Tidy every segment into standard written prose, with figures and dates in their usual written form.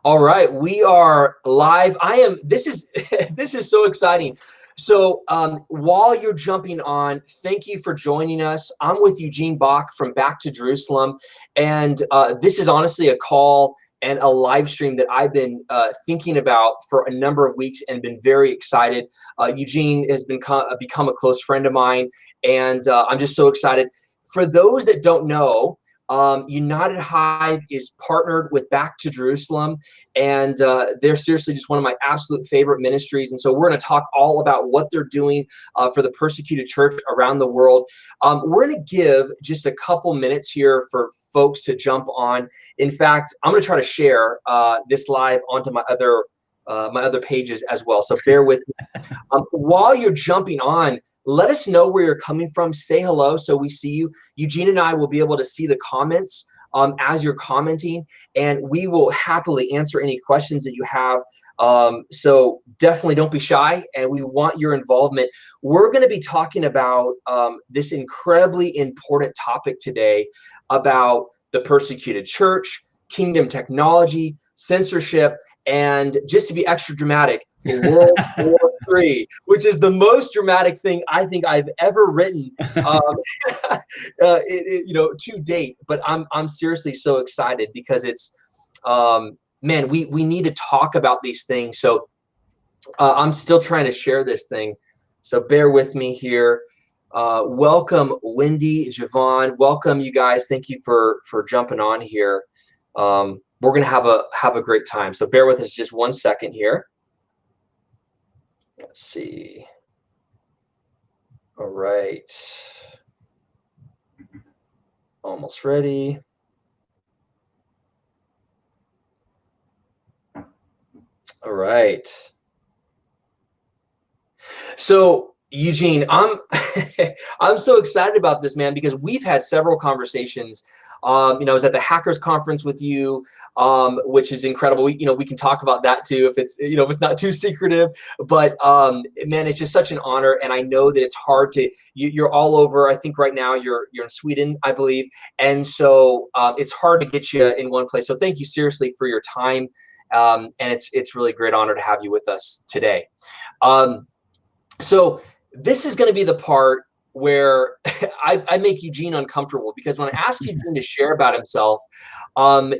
All right, we are live. This is this is so exciting. So while you're jumping on, thank you for joining us. I'm with Eugene Bach from Back to Jerusalem. And this is honestly a call and a live stream that I've been thinking about for a number of weeks and been very excited. Eugene has become a close friend of mine, and I'm just so excited. For those that don't know, United Hive is partnered with Back to Jerusalem, and they're seriously just one of my absolute favorite ministries. And so we're going to talk all about what they're doing for the persecuted church around the world. We're going to give just a couple minutes here for folks to jump on. In fact, I'm going to try to share this live onto my other pages as well. So bear with me. While you're jumping on, let us know where you're coming from. Say hello so we see you. Eugene and I will be able to see the comments as you're commenting, and we will happily answer any questions that you have. So definitely don't be shy, and we want your involvement. We're going to be talking about this incredibly important topic today about the persecuted church, kingdom technology, censorship, and just to be extra dramatic, World War III, which is the most dramatic thing I think I've ever written, to date. But I'm seriously so excited because it's, man, we need to talk about these things. So I'm still trying to share this thing. So bear with me here. Welcome, Wendy, Javon. Welcome, you guys. Thank you for jumping on here. We're gonna have a great time. So bear with us just 1 second here. Let's see. All right. Almost ready. All right. So Eugene, I'm I'm so excited about this, man, because we've had several conversations. I was at the hackers conference with you, which is incredible. We can talk about that too if it's not too secretive. But man, it's just such an honor, and I know that it's hard to. You're all over. I think right now you're in Sweden, I believe, and so it's hard to get you in one place. So thank you seriously for your time, and it's really a great honor to have you with us today. So this is going to be the part where I make Eugene uncomfortable, because when I ask Eugene to share about himself,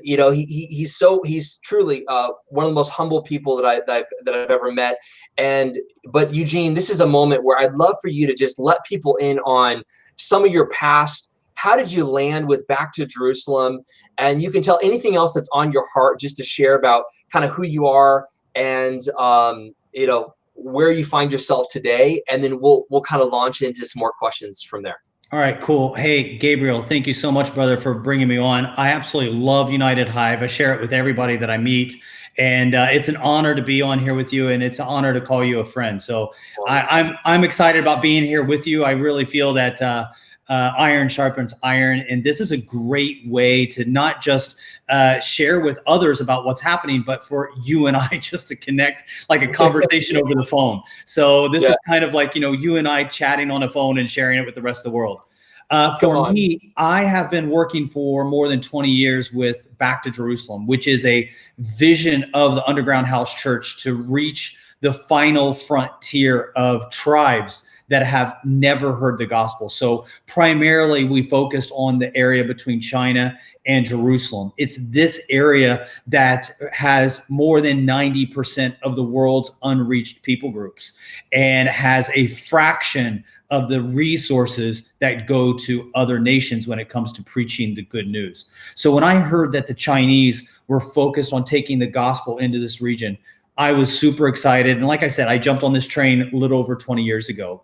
he's truly one of the most humble people that I've ever met. But Eugene, this is a moment where I'd love for you to just let people in on some of your past. How did you land with Back to Jerusalem? And you can tell anything else that's on your heart, just to share about kind of who you are and where you find yourself today, and then we'll kind of launch into some more questions from there. All right, cool. Hey, Gabriel, thank you so much, brother, for bringing me on. I absolutely love United Hive. I share it with everybody that I meet, and it's an honor to be on here with you, and it's an honor to call you a friend. So I'm excited about being here with you. I really feel that iron sharpens iron, and this is a great way to not just share with others about what's happening, but for you and I just to connect, like a conversation over the phone. So this is kind of like, you and I chatting on a phone and sharing it with the rest of the world. For me, I have been working for more than 20 years with Back to Jerusalem, which is a vision of the underground house church to reach the final frontier of tribes that have never heard the gospel. So primarily we focused on the area between China and Jerusalem. It's this area that has more than 90% of the world's unreached people groups, and has a fraction of the resources that go to other nations when it comes to preaching the good news. So when I heard that the Chinese were focused on taking the gospel into this region, I was super excited. And like I said, I jumped on this train a little over 20 years ago.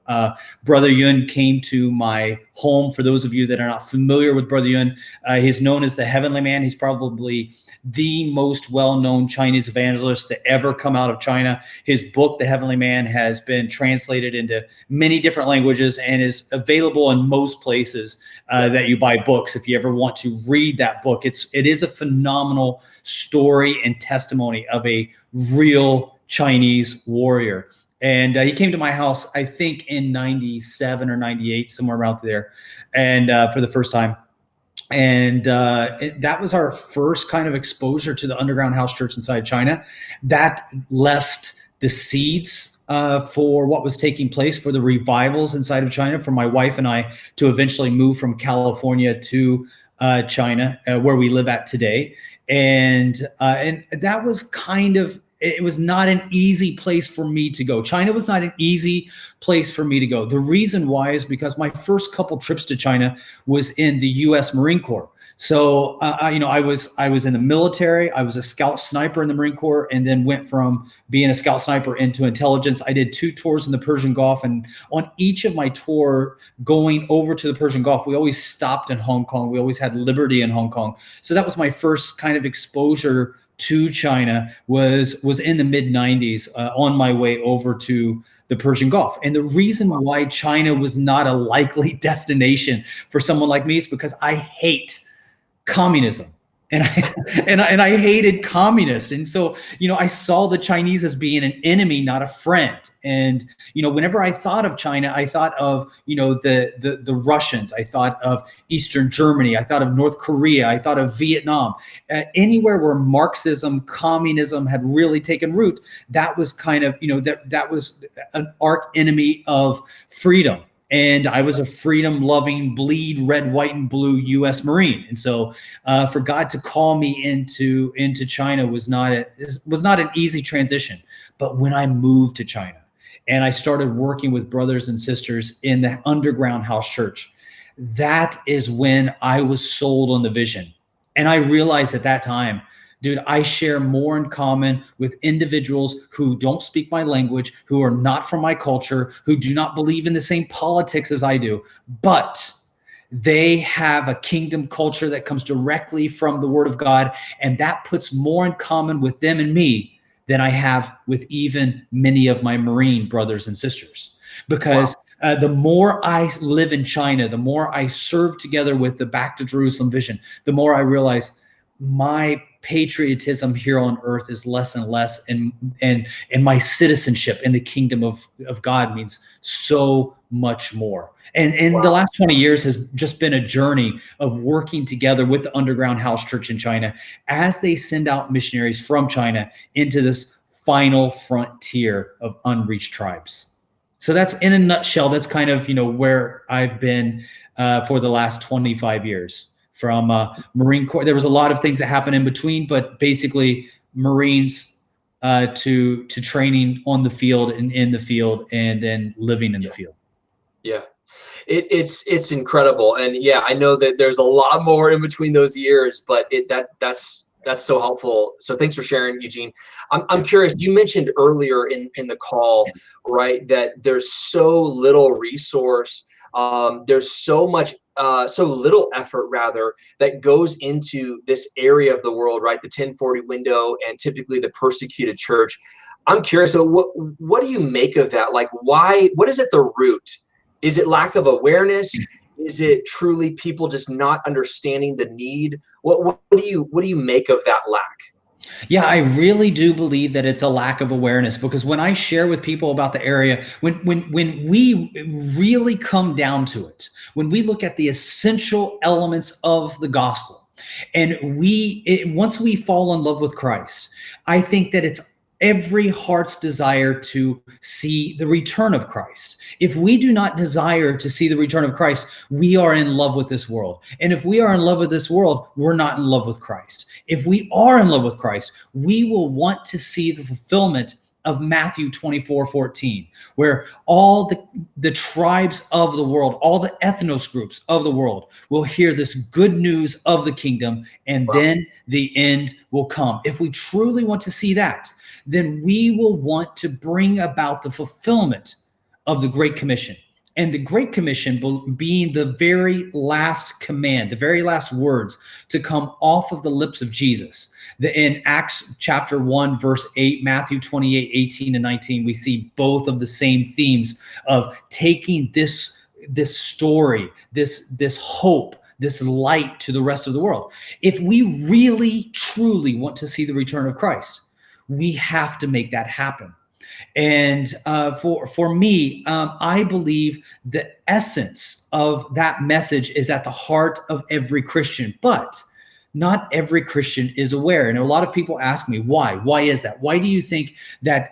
Brother Yun came to my home. For those of you that are not familiar with Brother Yun, he's known as the Heavenly Man. He's probably the most well-known Chinese evangelist to ever come out of China. His book, The Heavenly Man, has been translated into many different languages and is available in most places that you buy books. If you ever want to read that book, it is a phenomenal story and testimony of a real Chinese warrior. And he came to my house, I think in 97 or 98, somewhere around there, and for the first time. And that was our first kind of exposure to the underground house church inside China. That left the seeds for what was taking place for the revivals inside of China for my wife and I to eventually move from California to China, where we live at today. And that was kind of, it was not an easy place for me to go. China was not an easy place for me to go. The reason why is because my first couple trips to China was in the U.S. Marine Corps. So, I was in the military. I was a scout sniper in the Marine Corps, and then went from being a scout sniper into intelligence. I did 2 tours in the Persian Gulf, and on each of my tour going over to the Persian Gulf, we always stopped in Hong Kong. We always had liberty in Hong Kong. So that was my first kind of exposure to China, was in the mid 90s, on my way over to the Persian Gulf. And the reason why China was not a likely destination for someone like me is because I hate communism. And I hated communists. And so, I saw the Chinese as being an enemy, not a friend. And, whenever I thought of China, I thought of, the Russians. I thought of Eastern Germany. I thought of North Korea. I thought of Vietnam. Anywhere where Marxism, communism had really taken root, that was kind of, that was an arch enemy of freedom. And I was a freedom-loving, bleed red, white, and blue U.S. Marine. And so, for God to call me into China was not an easy transition. But when I moved to China and I started working with brothers and sisters in the underground house church, that is when I was sold on the vision. And I realized at that time, dude, I share more in common with individuals who don't speak my language, who are not from my culture, who do not believe in the same politics as I do, but they have a kingdom culture that comes directly from the Word of God, and that puts more in common with them and me than I have with even many of my Marine brothers and sisters. Because the more I live in China, the more I serve together with the Back to Jerusalem vision, the more I realize my patriotism here on earth is less and less, and my citizenship in the kingdom of God means so much more. And the last 20 years has just been a journey of working together with the underground house church in China as they send out missionaries from China into this final frontier of unreached tribes. So that's, in a nutshell, that's kind of, where I've been for the last 25 years. From Marine Corps, there was a lot of things that happened in between, but basically Marines to training on the field and in the field, and then living in the field. Yeah, it's incredible, and I know that there's a lot more in between those years, but that's so helpful. So thanks for sharing, Eugene. I'm curious. You mentioned earlier in the call, right, that there's so little resource. There's so little effort rather that goes into this area of the world, right? The 1040 window, and typically the persecuted church. I'm curious. So what do you make of that? Like, why? What is at the root? Is it lack of awareness? Is it truly people just not understanding the need? What do you make of that lack? Yeah, I really do believe that it's a lack of awareness, because when I share with people about the area, when we really come down to it, when we look at the essential elements of the gospel, and once we fall in love with Christ, I think that it's every heart's desire to see the return of Christ. If we do not desire to see the return of Christ, we are in love with this world. And if we are in love with this world, we're not in love with Christ. If we are in love with Christ, we will want to see the fulfillment of Matthew 24:14, where all the tribes of the world, all the ethnos groups of the world will hear this good news of the kingdom, and then the end will come. If we truly want to see that, then we will want to bring about the fulfillment of the Great Commission. And the Great Commission being the very last command, the very last words to come off of the lips of Jesus. In Acts chapter 1, verse 8, Matthew 28:18 and 19, we see both of the same themes of taking this story, this hope, this light to the rest of the world. If we really, truly want to see the return of Christ, we have to make that happen. And for me, I believe the essence of that message is at the heart of every Christian, but not every Christian is aware. And a lot of people ask me, why? Why is that? Why do you think that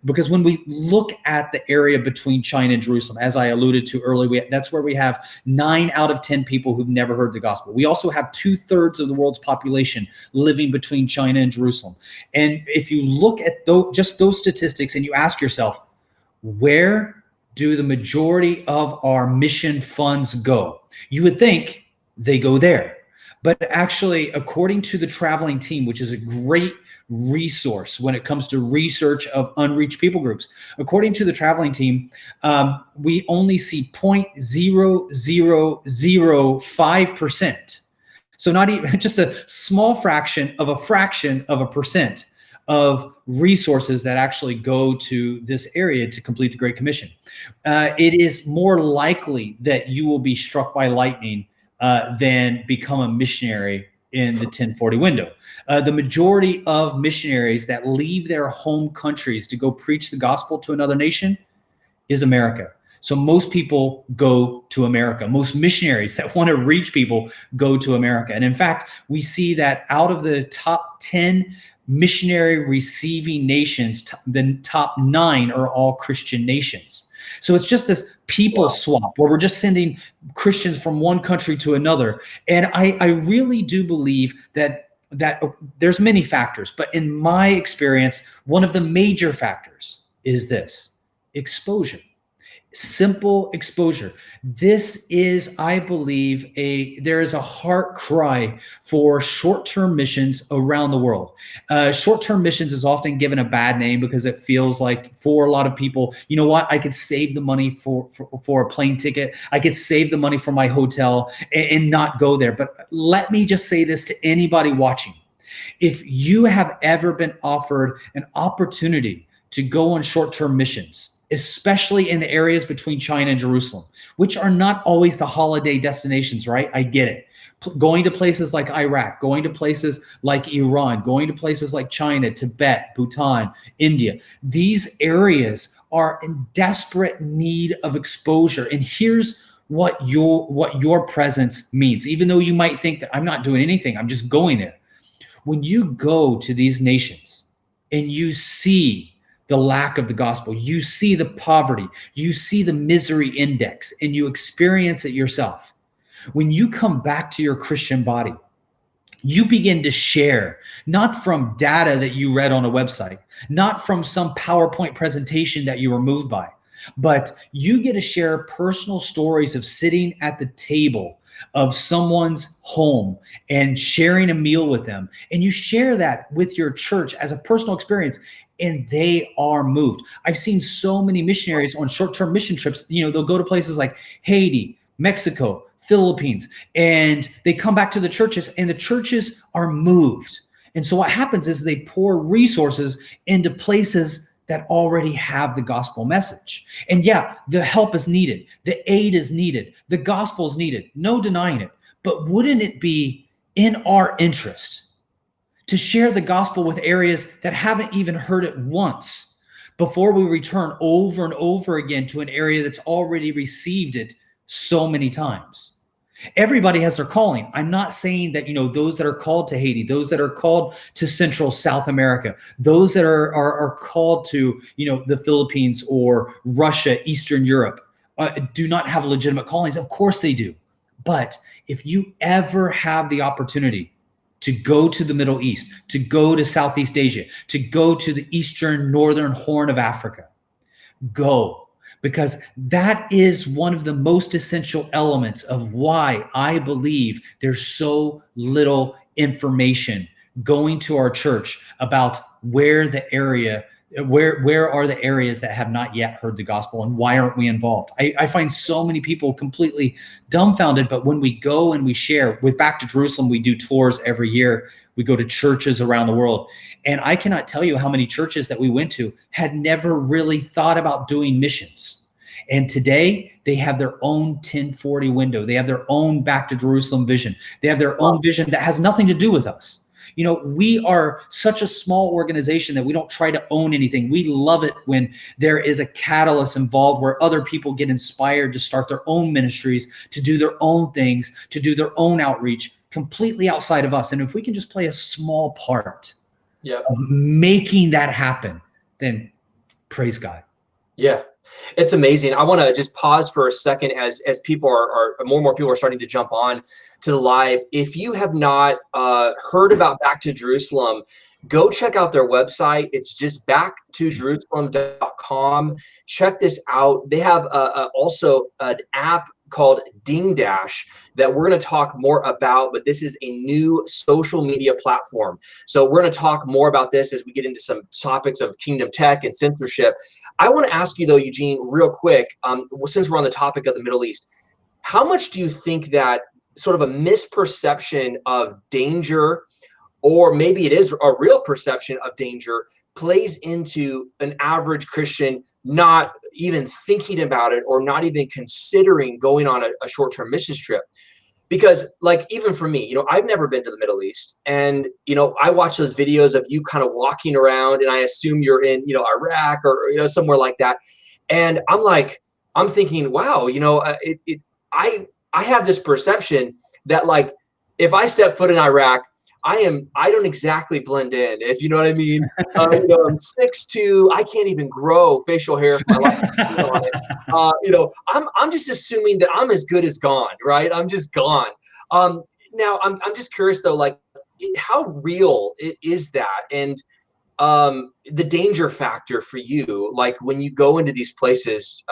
because when we look at the area between China and Jerusalem, as I alluded to earlier, that's where we have 9 out of 10 people who've never heard the gospel. We also have 2/3 of the world's population living between China and Jerusalem. And if you look at just those statistics and you ask yourself, where do the majority of our mission funds go? You would think they go there. But actually, according to the traveling team, which is a great resource when it comes to research of unreached people groups, according to the traveling team, we only see 0.0005%. So not even just a small fraction of a percent of resources that actually go to this area to complete the Great Commission. It is more likely that you will be struck by lightning than become a missionary in the 1040 window. The majority of missionaries that leave their home countries to go preach the gospel to another nation is America. So most people go to America. Most missionaries that want to reach people go to America. And in fact, we see that out of the top 10 missionary receiving nations, the top 9 are all Christian nations. So it's just this people swap where we're just sending Christians from one country to another. And I really do believe that there's many factors, but in my experience, one of the major factors is this: exposure. Simple exposure. This is, I believe, there is a heart cry for short-term missions around the world. Short-term missions is often given a bad name because it feels like, for a lot of people, you know what, I could save the money for a plane ticket. I could save the money for my hotel and not go there. But let me just say this to anybody watching. If you have ever been offered an opportunity to go on short-term missions, especially in the areas between China and Jerusalem, which are not always the holiday destinations, right? I get it. Going to places like Iraq, going to places like Iran, going to places like China, Tibet, Bhutan, India. These areas are in desperate need of exposure. And here's what your presence means. Even though you might think that I'm not doing anything, I'm just going there. When you go to these nations and you see the lack of the gospel, you see the poverty, you see the misery index, and you experience it yourself. When you come back to your Christian body, you begin to share, not from data that you read on a website, not from some PowerPoint presentation that you were moved by, but you get to share personal stories of sitting at the table of someone's home and sharing a meal with them. And you share that with your church as a personal experience, and they are moved. I've seen so many missionaries on short-term mission trips. You know, they'll go to places like Haiti, Mexico, Philippines, and they come back to the churches, and the churches are moved. And so what happens is they pour resources into places that already have the gospel message. And yeah, the help is needed. The aid is needed. The gospel is needed. No denying it. But wouldn't it be in our interest to share the gospel with areas that haven't even heard it once before we return over and over again to an area that's already received it so many times? Everybody has their calling. I'm not saying that, those that are called to Haiti, those that are called to Central South America, those that are called to, the Philippines or Russia, Eastern Europe, do not have legitimate callings. Of course they do. But if you ever have the opportunity to go to the Middle East, to go to Southeast Asia, to go to the Eastern Northern Horn of Africa, go. Because that is one of the most essential elements of why I believe there's so little information going to our church about where are the areas that have not yet heard the gospel, and why aren't we involved? I find so many people completely dumbfounded, but when we go and we share with Back to Jerusalem, we do tours every year. We go to churches around the world. And I cannot tell you how many churches that we went to had never really thought about doing missions. And today they have their own 1040 window. They have their own Back to Jerusalem vision. They have their own vision that has nothing to do with us. You know, we are such a small organization that we don't try to own anything. We love it when there is a catalyst involved where other people get inspired to start their own ministries, to do their own things, to do their own outreach completely outside of us. And if we can just play a small part of making that happen, then praise God. Yeah, it's amazing. I want to just pause for a second as people are more and more people are starting to jump on to the live. If you have not heard about Back to Jerusalem, go check out their website. It's just backtojerusalem.com. Check this out. They have also an app called Ding Dash that we're going to talk more about, but this is a new social media platform. So we're going to talk more about this as we get into some topics of kingdom tech and censorship. I want to ask you though, Eugene, real quick, since we're on the topic of the Middle East, how much do you think that sort of a misperception of danger, or maybe it is a real perception of danger, plays into an average Christian not even thinking about it or not even considering going on a short-term mission trip? Because like, even for me, I've never been to the Middle East, and, I watch those videos of you kind of walking around, and I assume you're in, Iraq or, somewhere like that. And I'm thinking, wow, I have this perception that, like, if I step foot in Iraq, I don't exactly blend in, if you know what I mean. I'm 6'2", I can't even grow facial hair if my life is on it. I'm just assuming that I'm as good as gone, right? I'm just gone. Now I'm just curious though, like, how real is that, and the danger factor for you, like when you go into these places?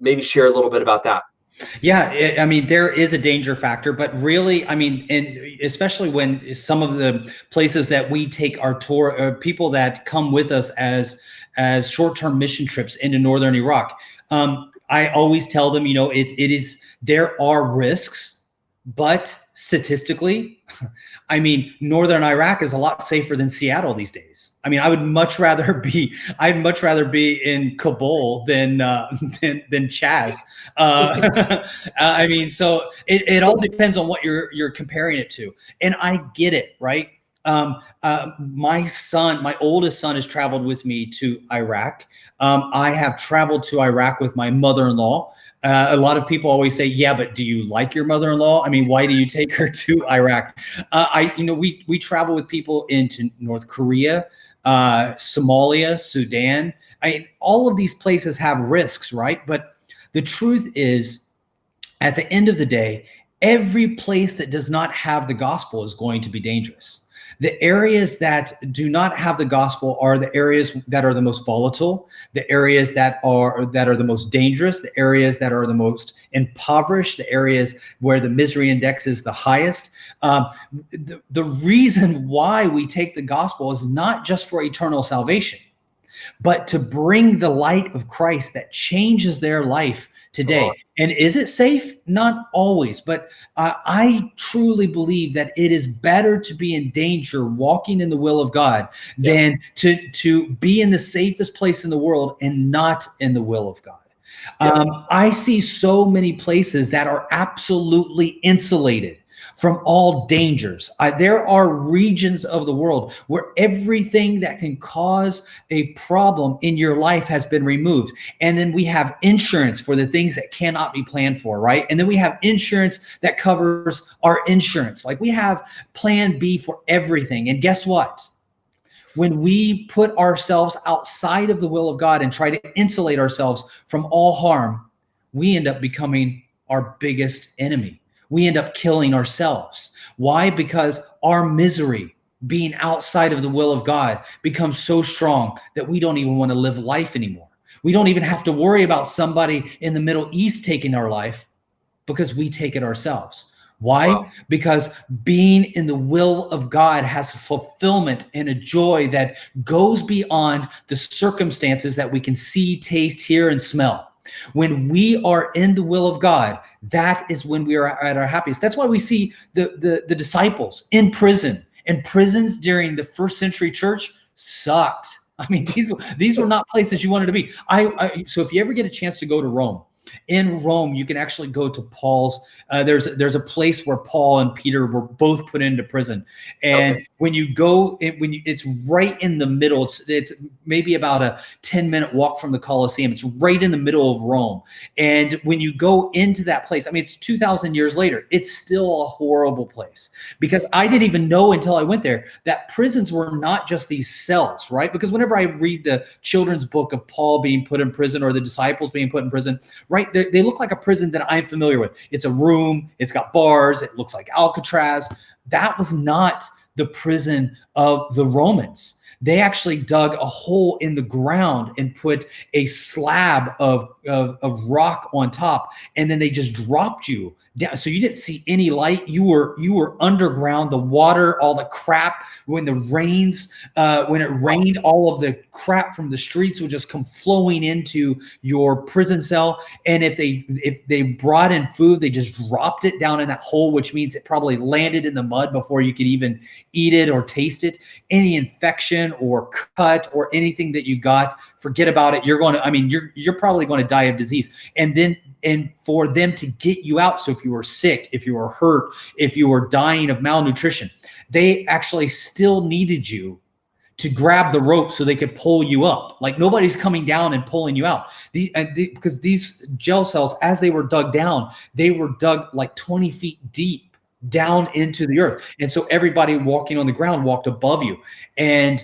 Maybe share a little bit about that. Yeah, I mean, there is a danger factor, but really, I mean, and especially when some of the places that we take our tour, people that come with us as short-term mission trips into northern Iraq, I always tell them, there are risks, but statistically, I mean, northern Iraq is a lot safer than Seattle these days. I mean, I'd much rather be in Kabul than Chaz. I mean, so it all depends on what you're comparing it to, and I get it, right? My oldest son has traveled with me to Iraq. I have traveled to Iraq with my mother-in-law. A lot of people always say, yeah, but do you like your mother-in-law? I mean, why do you take her to Iraq? We travel with people into North Korea, Somalia, Sudan. All of these places have risks, right? But the truth is, at the end of the day, every place that does not have the gospel is going to be dangerous. The areas that do not have the gospel are the areas that are the most volatile, the areas that are the most dangerous, the areas that are the most impoverished, the areas where the misery index is the highest. The reason why we take the gospel is not just for eternal salvation, but to bring the light of Christ that changes their life today. And is it safe? Not always, but I truly believe that it is better to be in danger walking in the will of God than to be in the safest place in the world and not in the will of God. I see so many places that are absolutely insulated from all dangers. There are regions of the world where everything that can cause a problem in your life has been removed. And then we have insurance for the things that cannot be planned for, right? And then we have insurance that covers our insurance. Like, we have plan B for everything. And guess what? When we put ourselves outside of the will of God and try to insulate ourselves from all harm, we end up becoming our biggest enemy. We end up killing ourselves. Why? Because our misery, being outside of the will of God, becomes so strong that we don't even want to live life anymore. We don't even have to worry about somebody in the Middle East taking our life, because we take it ourselves. Why? Wow. Because being in the will of God has a fulfillment and a joy that goes beyond the circumstances that we can see, taste, hear, and smell. When we are in the will of God, that is when we are at our happiest. That's why we see the disciples in prison. And prisons during the first century church sucked. I mean, these were not places you wanted to be. So if you ever get a chance to go to Rome, In Rome, you can actually go to Paul's. There's a place where Paul and Peter were both put into prison, and Okay. when you go, it's right in the middle. It's maybe about a 10-minute walk from the Colosseum. It's right in the middle of Rome, and when you go into that place, I mean, it's 2,000 years later. It's still a horrible place, because I didn't even know until I went there that prisons were not just these cells, right? Because whenever I read the children's book of Paul being put in prison or the disciples being put in prison, right? They look like a prison that I'm familiar with. It's a room, it's got bars, it looks like Alcatraz. That was not the prison of the Romans. They actually dug a hole in the ground and put a slab of rock on top, and then they just dropped you down. So you didn't see any light. You were underground. The water, all the crap, when the rains, when it rained, all of the crap from the streets would just come flowing into your prison cell. And if they brought in food, they just dropped it down in that hole, which means it probably landed in the mud before you could even eat it or taste it. Any infection or cut or anything that you got, forget about it. You're probably going to die of disease. And for them to get you out, so if you were sick, if you were hurt, if you were dying of malnutrition, they actually still needed you to grab the rope so they could pull you up. Like, nobody's coming down and pulling you out. Because these jail cells, as they were dug down, they were dug like 20 feet deep down into the earth. And so everybody walking on the ground walked above you. And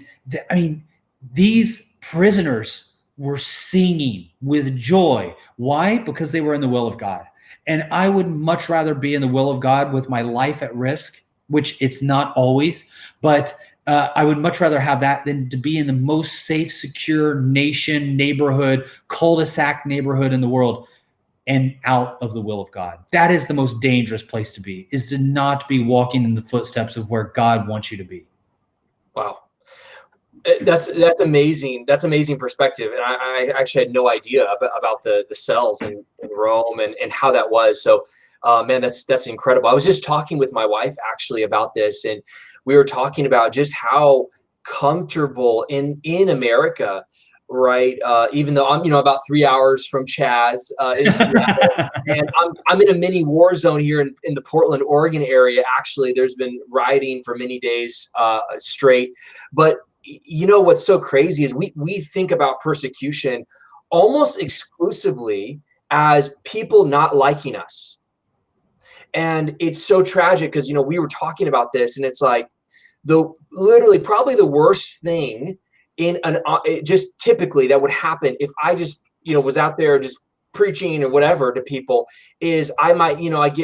these prisoners were singing with joy. Why? Because they were in the will of God. And I would much rather be in the will of God with my life at risk, which it's not always, but I would much rather have that than to be in the most safe, secure nation, neighborhood, cul-de-sac neighborhood in the world and out of the will of God. That is the most dangerous place to be, is to not be walking in the footsteps of where God wants you to be. Wow. That's amazing. That's amazing perspective. And I actually had no idea about the cells in Rome and how that was. So, man, that's incredible. I was just talking with my wife actually about this, and we were talking about just how comfortable in America, right? Even though I'm, about 3 hours from Chaz in Seattle, and I'm in a mini war zone here in the Portland, Oregon area. Actually, there's been rioting for many days straight. But what's so crazy is we think about persecution almost exclusively as people not liking us. And it's so tragic because, we were talking about this, and it's like literally probably the worst thing in just typically that would happen if I just, was out there just preaching or whatever to people, is I might,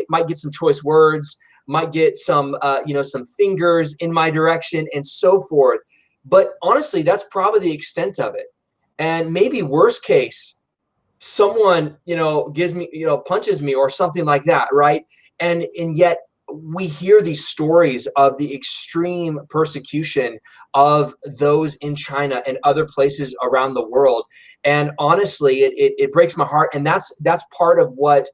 might get some choice words, might get some, some fingers in my direction and so forth. But honestly, that's probably the extent of it. And maybe worst case, someone, gives me, punches me or something like that, right? And yet we hear these stories of the extreme persecution of those in China and other places around the world. And honestly, it breaks my heart. And that's part of what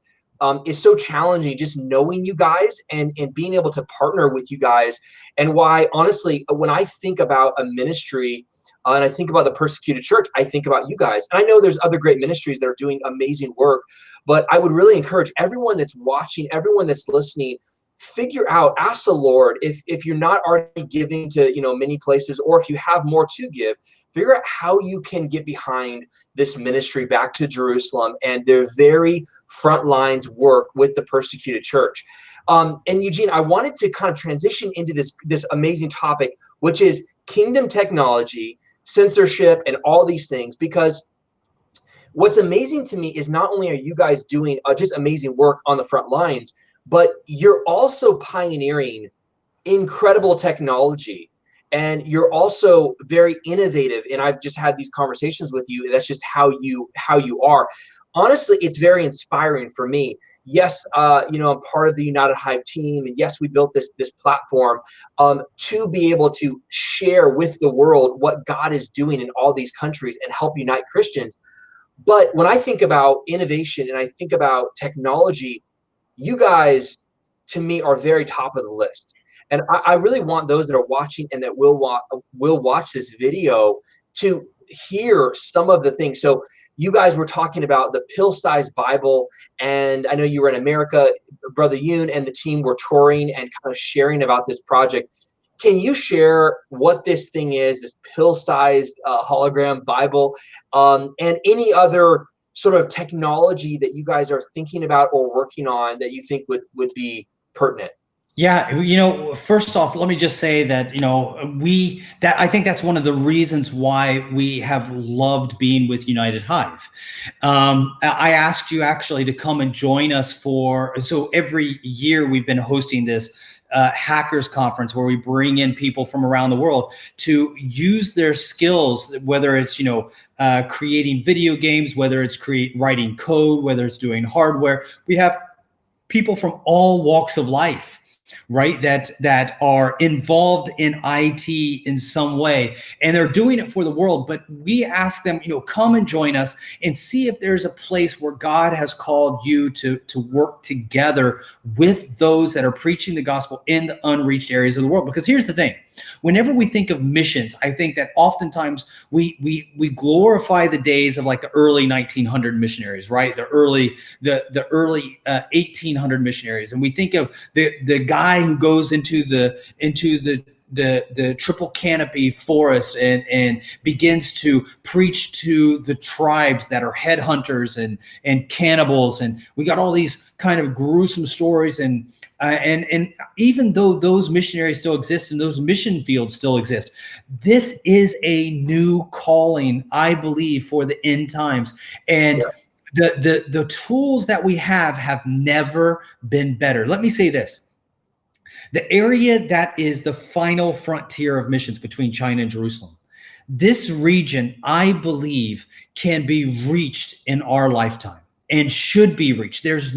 is so challenging, just knowing you guys and being able to partner with you guys. And why, honestly, when I think about a ministry and I think about the persecuted church, I think about you guys. And I know there's other great ministries that are doing amazing work, but I would really encourage everyone that's watching, everyone that's listening, figure out, ask the Lord, if you're not already giving to, many places, or if you have more to give, figure out how you can get behind this ministry back to Jerusalem and their very front lines work with the persecuted church. And Eugene, I wanted to kind of transition into this amazing topic, which is kingdom technology, censorship, and all these things, because what's amazing to me is not only are you guys doing just amazing work on the front lines, but you're also pioneering incredible technology, and you're also very innovative. And I've just had these conversations with you, and that's just how you are. Honestly, it's very inspiring for me. Yes, I'm part of the United Hive team, and yes, we built this platform to be able to share with the world what God is doing in all these countries and help unite Christians. But when I think about innovation and I think about technology, you guys, to me, are very top of the list. And I really want those that are watching and that will watch this video to hear some of the things. So you guys were talking about the pill-sized Bible, and I know you were in America. Brother Yoon and the team were touring and kind of sharing about this project. Can you share what this thing is, this pill-sized hologram Bible, and any other sort of technology that you guys are thinking about or working on that you think would be pertinent? Yeah, first off, let me just say that, I think that's one of the reasons why we have loved being with United Hive. I asked you actually to come and join us so every year we've been hosting this hackers conference where we bring in people from around the world to use their skills, whether it's, creating video games, whether it's writing code, whether it's doing hardware. We have people from all walks of life, right, that are involved in IT in some way, and they're doing it for the world. But we ask them, come and join us and see if there's a place where God has called you to work together with those that are preaching the gospel in the unreached areas of the world. Because here's the thing, whenever we think of missions, I think that oftentimes we glorify the days of like the early 1900 missionaries, right? The early 1800 missionaries, and we think of the guy who goes into the triple canopy forest and begins to preach to the tribes that are headhunters and cannibals, and we got all these kind of gruesome stories, and even though those missionaries still exist and those mission fields still exist, this is a new calling, I believe, for the end times. And the tools that we have never been better. Let me say this. The area that is the final frontier of missions between China and Jerusalem, this region, I believe, can be reached in our lifetime and should be reached. There's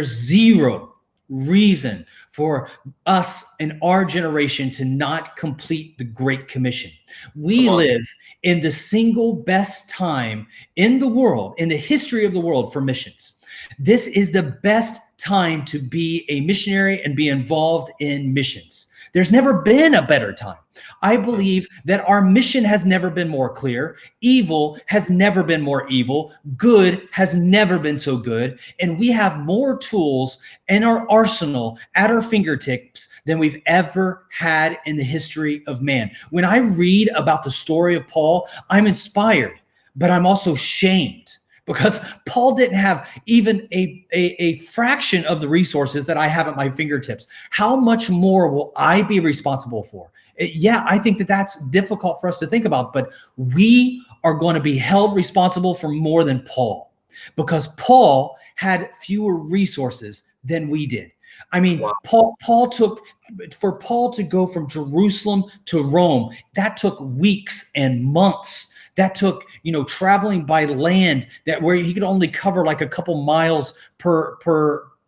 zero reason for us in our generation to not complete the Great Commission. We live in the single best time in the world, in the history of the world, for missions. This is the best time to be a missionary and be involved in missions. There's never been a better time. I believe that our mission has never been more clear. Evil has never been more evil. Good has never been so good. And we have more tools in our arsenal at our fingertips than we've ever had in the history of man. When I read about the story of Paul, I'm inspired, but I'm also shamed, because Paul didn't have even a fraction of the resources that I have at my fingertips. How much more will I be responsible for? Yeah, I think that that's difficult for us to think about, but we are going to be held responsible for more than Paul, because Paul had fewer resources than we did. I mean, wow. For Paul to go from Jerusalem to Rome, that took weeks and months. That took, traveling by land, where he could only cover like a couple miles per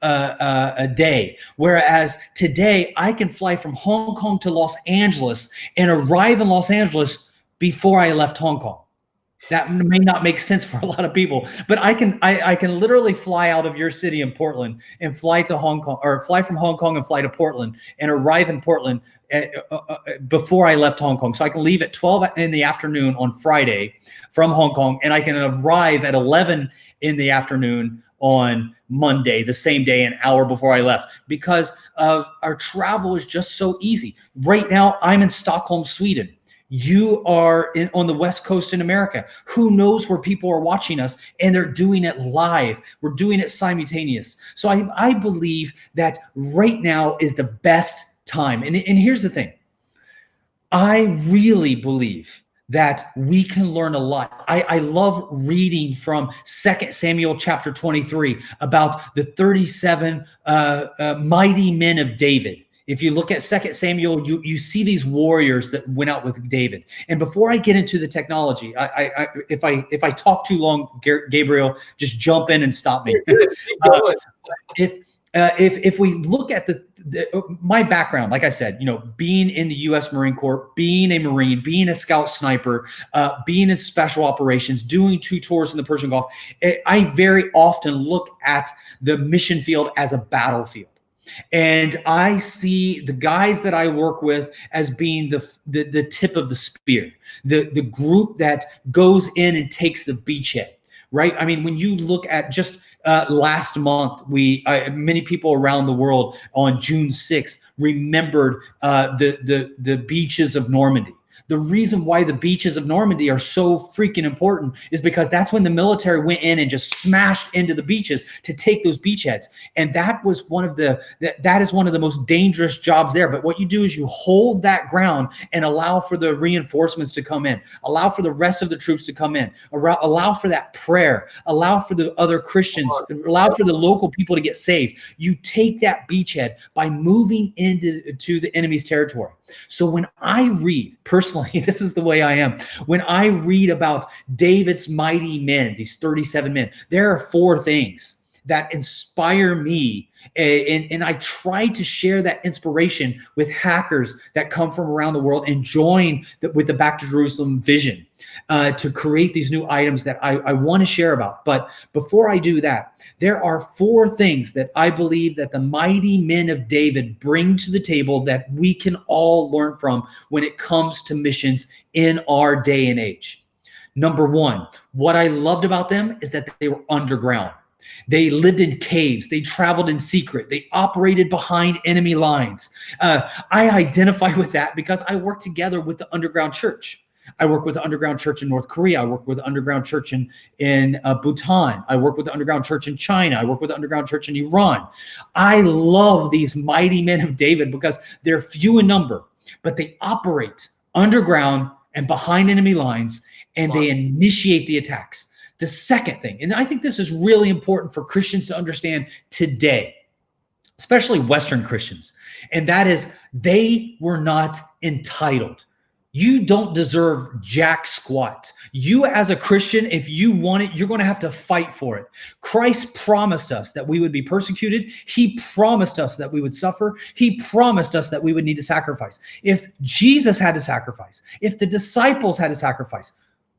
a day. Whereas today I can fly from Hong Kong to Los Angeles and arrive in Los Angeles before I left Hong Kong. That may not make sense for a lot of people, but I can literally fly out of your city in Portland and fly to Hong Kong, or fly from Hong Kong and fly to Portland and arrive in Portland before I left Hong Kong. So I can leave at 12 in the afternoon on Friday from Hong Kong, and I can arrive at 11 in the afternoon on Monday, the same day, an hour before I left, because of our travel is just so easy. Right now, I'm in Stockholm, Sweden. You are on the West Coast in America. Who knows where people are watching us, and they're doing it live. We're doing it simultaneous. So I believe that right now is the best time. And here's the thing. I really believe that we can learn a lot. I love reading from 2 Samuel chapter 23 about the 37 mighty men of David. If you look at 2 Samuel, you see these warriors that went out with David. And before I get into the technology, if I talk too long, Gabriel, just jump in and stop me. If we look at my background, like I said, being in the U.S. Marine Corps, being a Marine, being a scout sniper, being in special operations, doing 2 tours in the Persian Gulf, I very often look at the mission field as a battlefield. And I see the guys that I work with as being the tip of the spear, the group that goes in and takes the beachhead, right? I mean, when you look at just last month, many people around the world on June 6th remembered the beaches of Normandy. The reason why the beaches of Normandy are so freaking important is because that's when the military went in and just smashed into the beaches to take those beachheads. And that was that is one of the most dangerous jobs there. But what you do is you hold that ground and allow for the reinforcements to come in, allow for the rest of the troops to come in, allow for that prayer, allow for the other Christians, allow for the local people to get saved. You take that beachhead by moving into the enemy's territory. So when I read, personally, this is the way I am. When I read about David's mighty men, these 37 men, there are 4 things that inspire me. And I try to share that inspiration with hackers that come from around the world and join with the Back to Jerusalem vision to create these new items that I want to share about. But before I do that, there are 4 things that I believe that the mighty men of David bring to the table that we can all learn from when it comes to missions in our day and age. Number 1, what I loved about them is that they were underground. They lived in caves. They traveled in secret. They operated behind enemy lines. I identify with that because I work together with the underground church. I work with the underground church in North Korea. I work with the underground church in Bhutan. I work with the underground church in China. I work with the underground church in Iran. I love these mighty men of David because they're few in number, but they operate underground and behind enemy lines, and they initiate the attacks. The second thing, and I think this is really important for Christians to understand today, especially Western Christians, and that is they were not entitled. You don't deserve jack squat. You as a Christian, if you want it, you're going to have to fight for it. Christ promised us that we would be persecuted. He promised us that we would suffer. He promised us that we would need to sacrifice. If Jesus had to sacrifice, if the disciples had to sacrifice,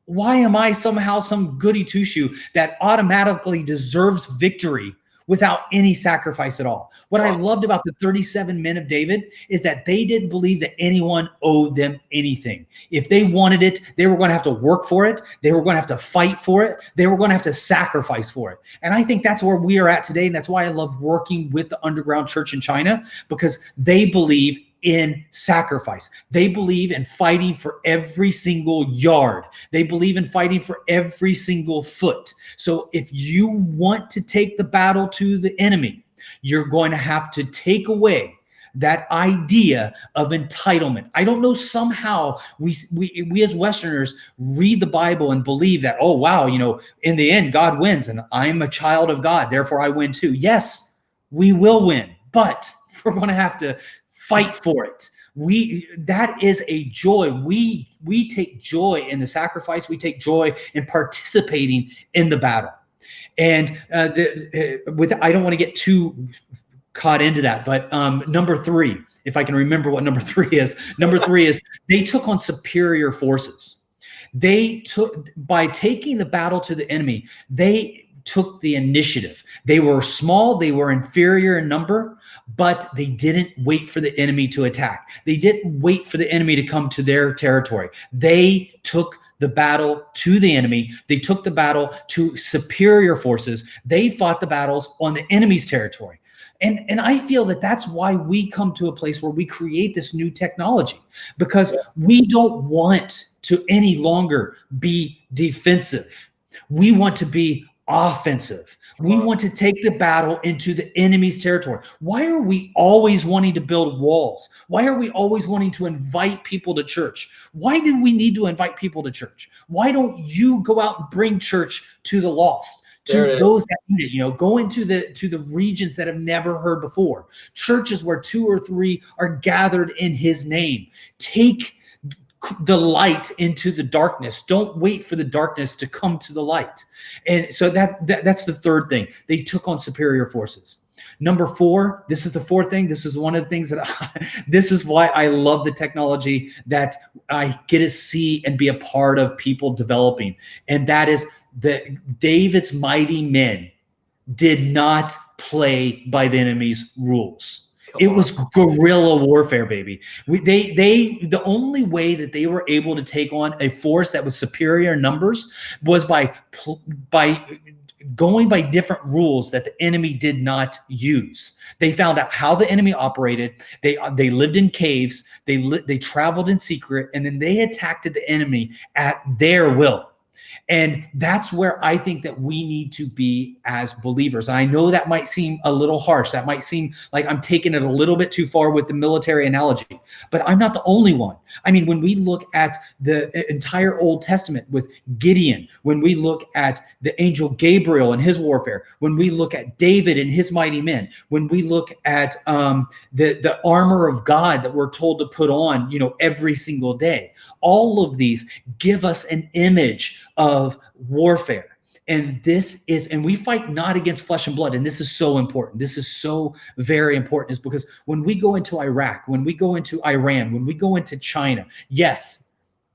why am I somehow some goody two-shoe that automatically deserves victory without any sacrifice at all? What I loved about the 37 men of David is that they didn't believe that anyone owed them anything. If they wanted it, they were going to have to work for it. They were going to have to fight for it. They were going to have to sacrifice for it. And I think that's where we are at today. And that's why I love working with the underground church in China, because they believe in sacrifice. They believe in fighting for every single yard. They believe in fighting for every single foot. So if you want to take the battle to the enemy, you're going to have to take away that idea of entitlement. I don't know, somehow we as Westerners read the Bible and believe that, oh, wow, in the end, God wins and I'm a child of God, therefore I win too. Yes, we will win, but we're going to have to fight for it. That is a joy. We take joy in the sacrifice. We take joy in participating in the battle. And I don't want to get too caught into that, but number 3, if I can remember what number 3 is. Number 3 is they took on superior forces. By taking the battle to the enemy, they took the initiative. They were small, they were inferior in number, but they didn't wait for the enemy to attack. They didn't wait for the enemy to come to their territory. They took the battle to the enemy. They took the battle to superior forces. They fought the battles on the enemy's territory. And I feel that that's why we come to a place where we create this new technology, because we don't want to any longer be defensive. We want to be offensive. We want to take the battle into the enemy's territory. Why are we always wanting to build walls? Why are we always wanting to invite people to church? Why do we need to invite people to church? Why don't you go out and bring church to the lost, to those that need it? Go into the regions that have never heard before. Churches where 2 or 3 are gathered in his name. Take the light into the darkness. Don't wait for the darkness to come to the light. And so that's the third thing. They took on superior forces. Number 4, this is the 4th thing. This is one of the things this is why I love the technology that I get to see and be a part of people developing. And that is that David's mighty men did not play by the enemy's rules. Come It on. was guerrilla warfare, baby. The only way that they were able to take on a force that was superior in numbers was by going by different rules that the enemy did not use. They found out how the enemy operated. They lived in caves. They traveled in secret, and then they attacked the enemy at their will. And that's where I think that we need to be as believers. And I know that might seem a little harsh. That might seem like I'm taking it a little bit too far with the military analogy, but I'm not the only one. I mean, when we look at the entire Old Testament with Gideon, when we look at the angel Gabriel and his warfare, when we look at David and his mighty men, when we look at the armor of God that we're told to put on, every single day, all of these give us an image of warfare. And we fight not against flesh and blood. And this is so important. This is so very important, is because when we go into Iraq, when we go into Iran, when we go into China, yes,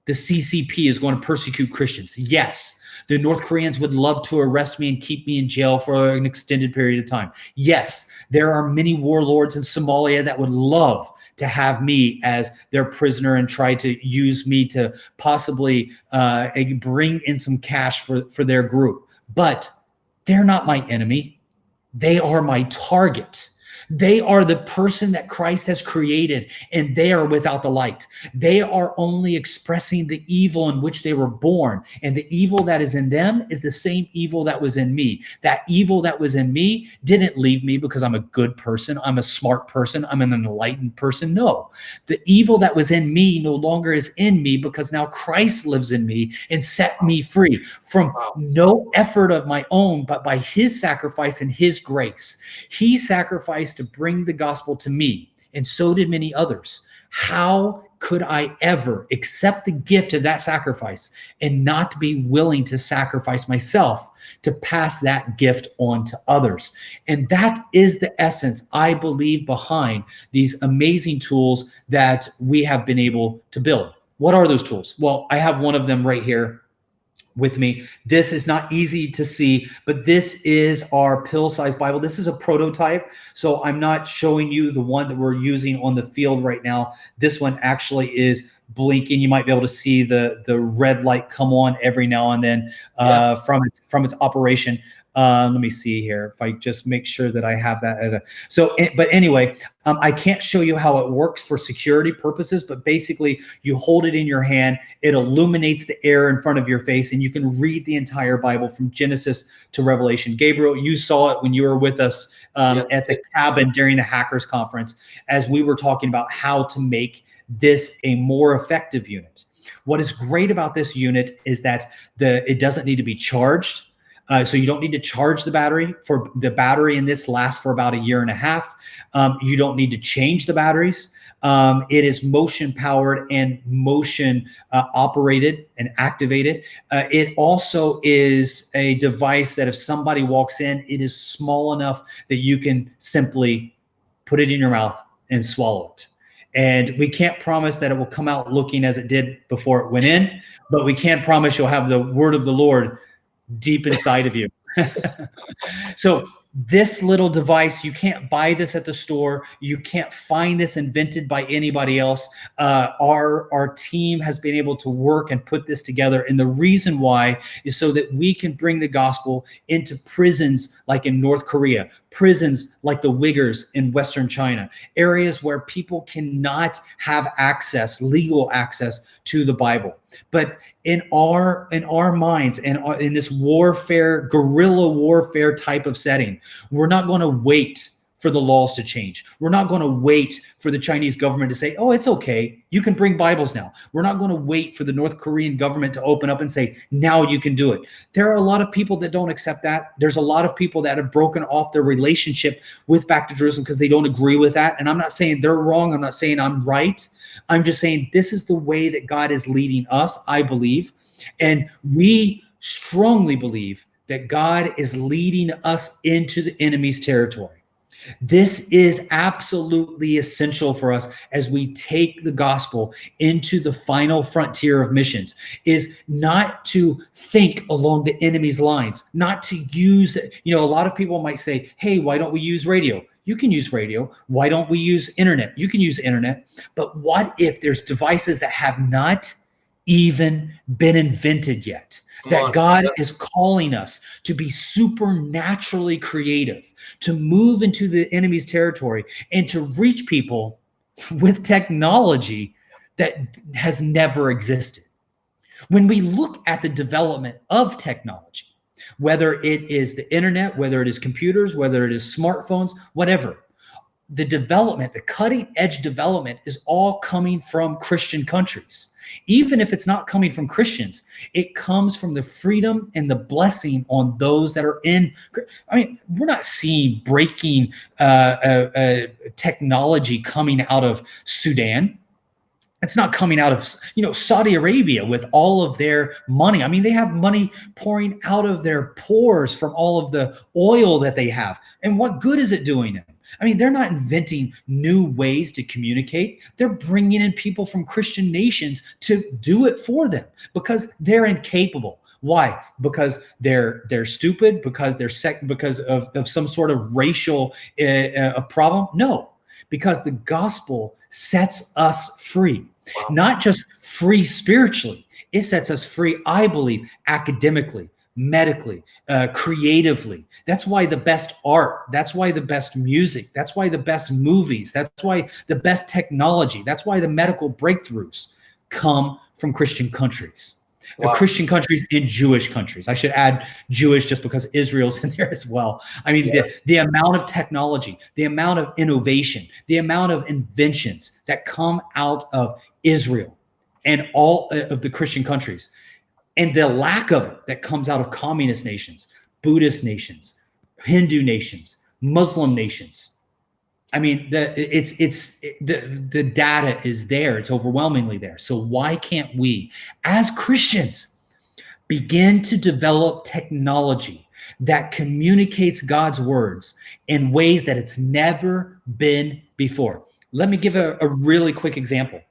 the CCP is going to persecute Christians. Yes, the North Koreans would love to arrest me and keep me in jail for an extended period of time. Yes, there are many warlords in Somalia that would love to have me as their prisoner and try to use me to possibly bring in some cash for their group. But they're not my enemy. They are my target. They are the person that Christ has created, and they are without the light. They are only expressing the evil in which they were born, and the evil that is in them is the same evil that was in me. That evil that was in me didn't leave me because I'm a good person, I'm a smart person, I'm an enlightened person. No, the evil that was in me no longer is in me, because now Christ lives in me and set me free from no effort of my own, but by his sacrifice and his grace. He sacrificed to bring the gospel to me, and so did many others. How could I ever accept the gift of that sacrifice and not be willing to sacrifice myself to pass that gift on to others? And that is the essence, I believe, behind these amazing tools that we have been able to build. What are those tools? Well, I have one of them right here with me. This is not easy to see, but this is our pill-sized Bible. This is a prototype, so I'm not showing you the one that we're using on the field right now. This one actually is blinking. You might be able to see the red light come on every now and then from its operation. Let me see here. If I just make sure that I have that. But anyway, I can't show you how it works for security purposes, but basically you hold it in your hand, it illuminates the air in front of your face, and you can read the entire Bible from Genesis to Revelation. Gabriel, you saw it when you were with us at the cabin during the Hackers Conference, as we were talking about how to make this a more effective unit. What is great about this unit is that it doesn't need to be charged. So you don't need to charge the battery. For the battery in this lasts for about 1.5 years. You don't need to change the batteries. It is motion powered and motion operated and activated. It also is a device that if somebody walks in, it is small enough that you can simply put it in your mouth and swallow it. And we can't promise that it will come out looking as it did before it went in, but we can promise you'll have the word of the Lord deep inside of you. So this little device, you can't buy this at the store. You can't find this invented by anybody else. Our team has been able to work and put this together. And the reason why is so that we can bring the gospel into prisons like in North Korea, prisons like the Uyghurs in Western China, areas where people cannot have access, legal access to the Bible. But in our minds and in this warfare, guerrilla warfare type of setting, we're not going to wait for the laws to change. We're not going to wait for the Chinese government to say, oh, it's okay, you can bring Bibles now. We're not going to wait for the North Korean government to open up and say, now you can do it. There are a lot of people that don't accept that. There's a lot of people that have broken off their relationship with Back to Jerusalem because they don't agree with that. And I'm not saying they're wrong. I'm not saying I'm right. I'm just saying this is the way that God is leading us, I believe. And we strongly believe that God is leading us into the enemy's territory. This is absolutely essential for us as we take the gospel into the final frontier of missions, is not to think along the enemy's lines, not to use, a lot of people might say, hey, why don't we use radio? You can use radio. Why don't we use internet? You can use internet. But what if there's devices that have not even been invented yet? That God is calling us to be supernaturally creative, to move into the enemy's territory and to reach people with technology that has never existed. When we look at the development of technology, whether it is the internet, whether it is computers, whether it is smartphones, whatever, the development, the cutting edge development is all coming from Christian countries. Even if it's not coming from Christians, it comes from the freedom and the blessing on those that are in. I mean, we're not seeing breaking technology coming out of Sudan. It's not coming out of, Saudi Arabia with all of their money. I mean, they have money pouring out of their pores from all of the oil that they have. And what good is it doing them? I mean, they're not inventing new ways to communicate. They're bringing in people from Christian nations to do it for them because they're incapable. Why? Because they're stupid, because because of some sort of racial problem? No, because the gospel sets us free. Wow. Not just free spiritually. It sets us free, I believe, academically, medically, creatively. That's why the best art, that's why the best music, that's why the best movies, that's why the best technology, that's why the medical breakthroughs come from Christian countries. Wow. Christian countries and Jewish countries. I should add Jewish just because Israel's in there as well. I mean, yeah. the amount of technology, the amount of innovation, the amount of inventions that come out of Israel and all of the Christian countries, and the lack of it that comes out of communist nations, Buddhist nations, Hindu nations, Muslim nations. I mean, the data is there. It's overwhelmingly there. So why can't we, as Christians, begin to develop technology that communicates God's words in ways that it's never been before? Let me give a really quick example.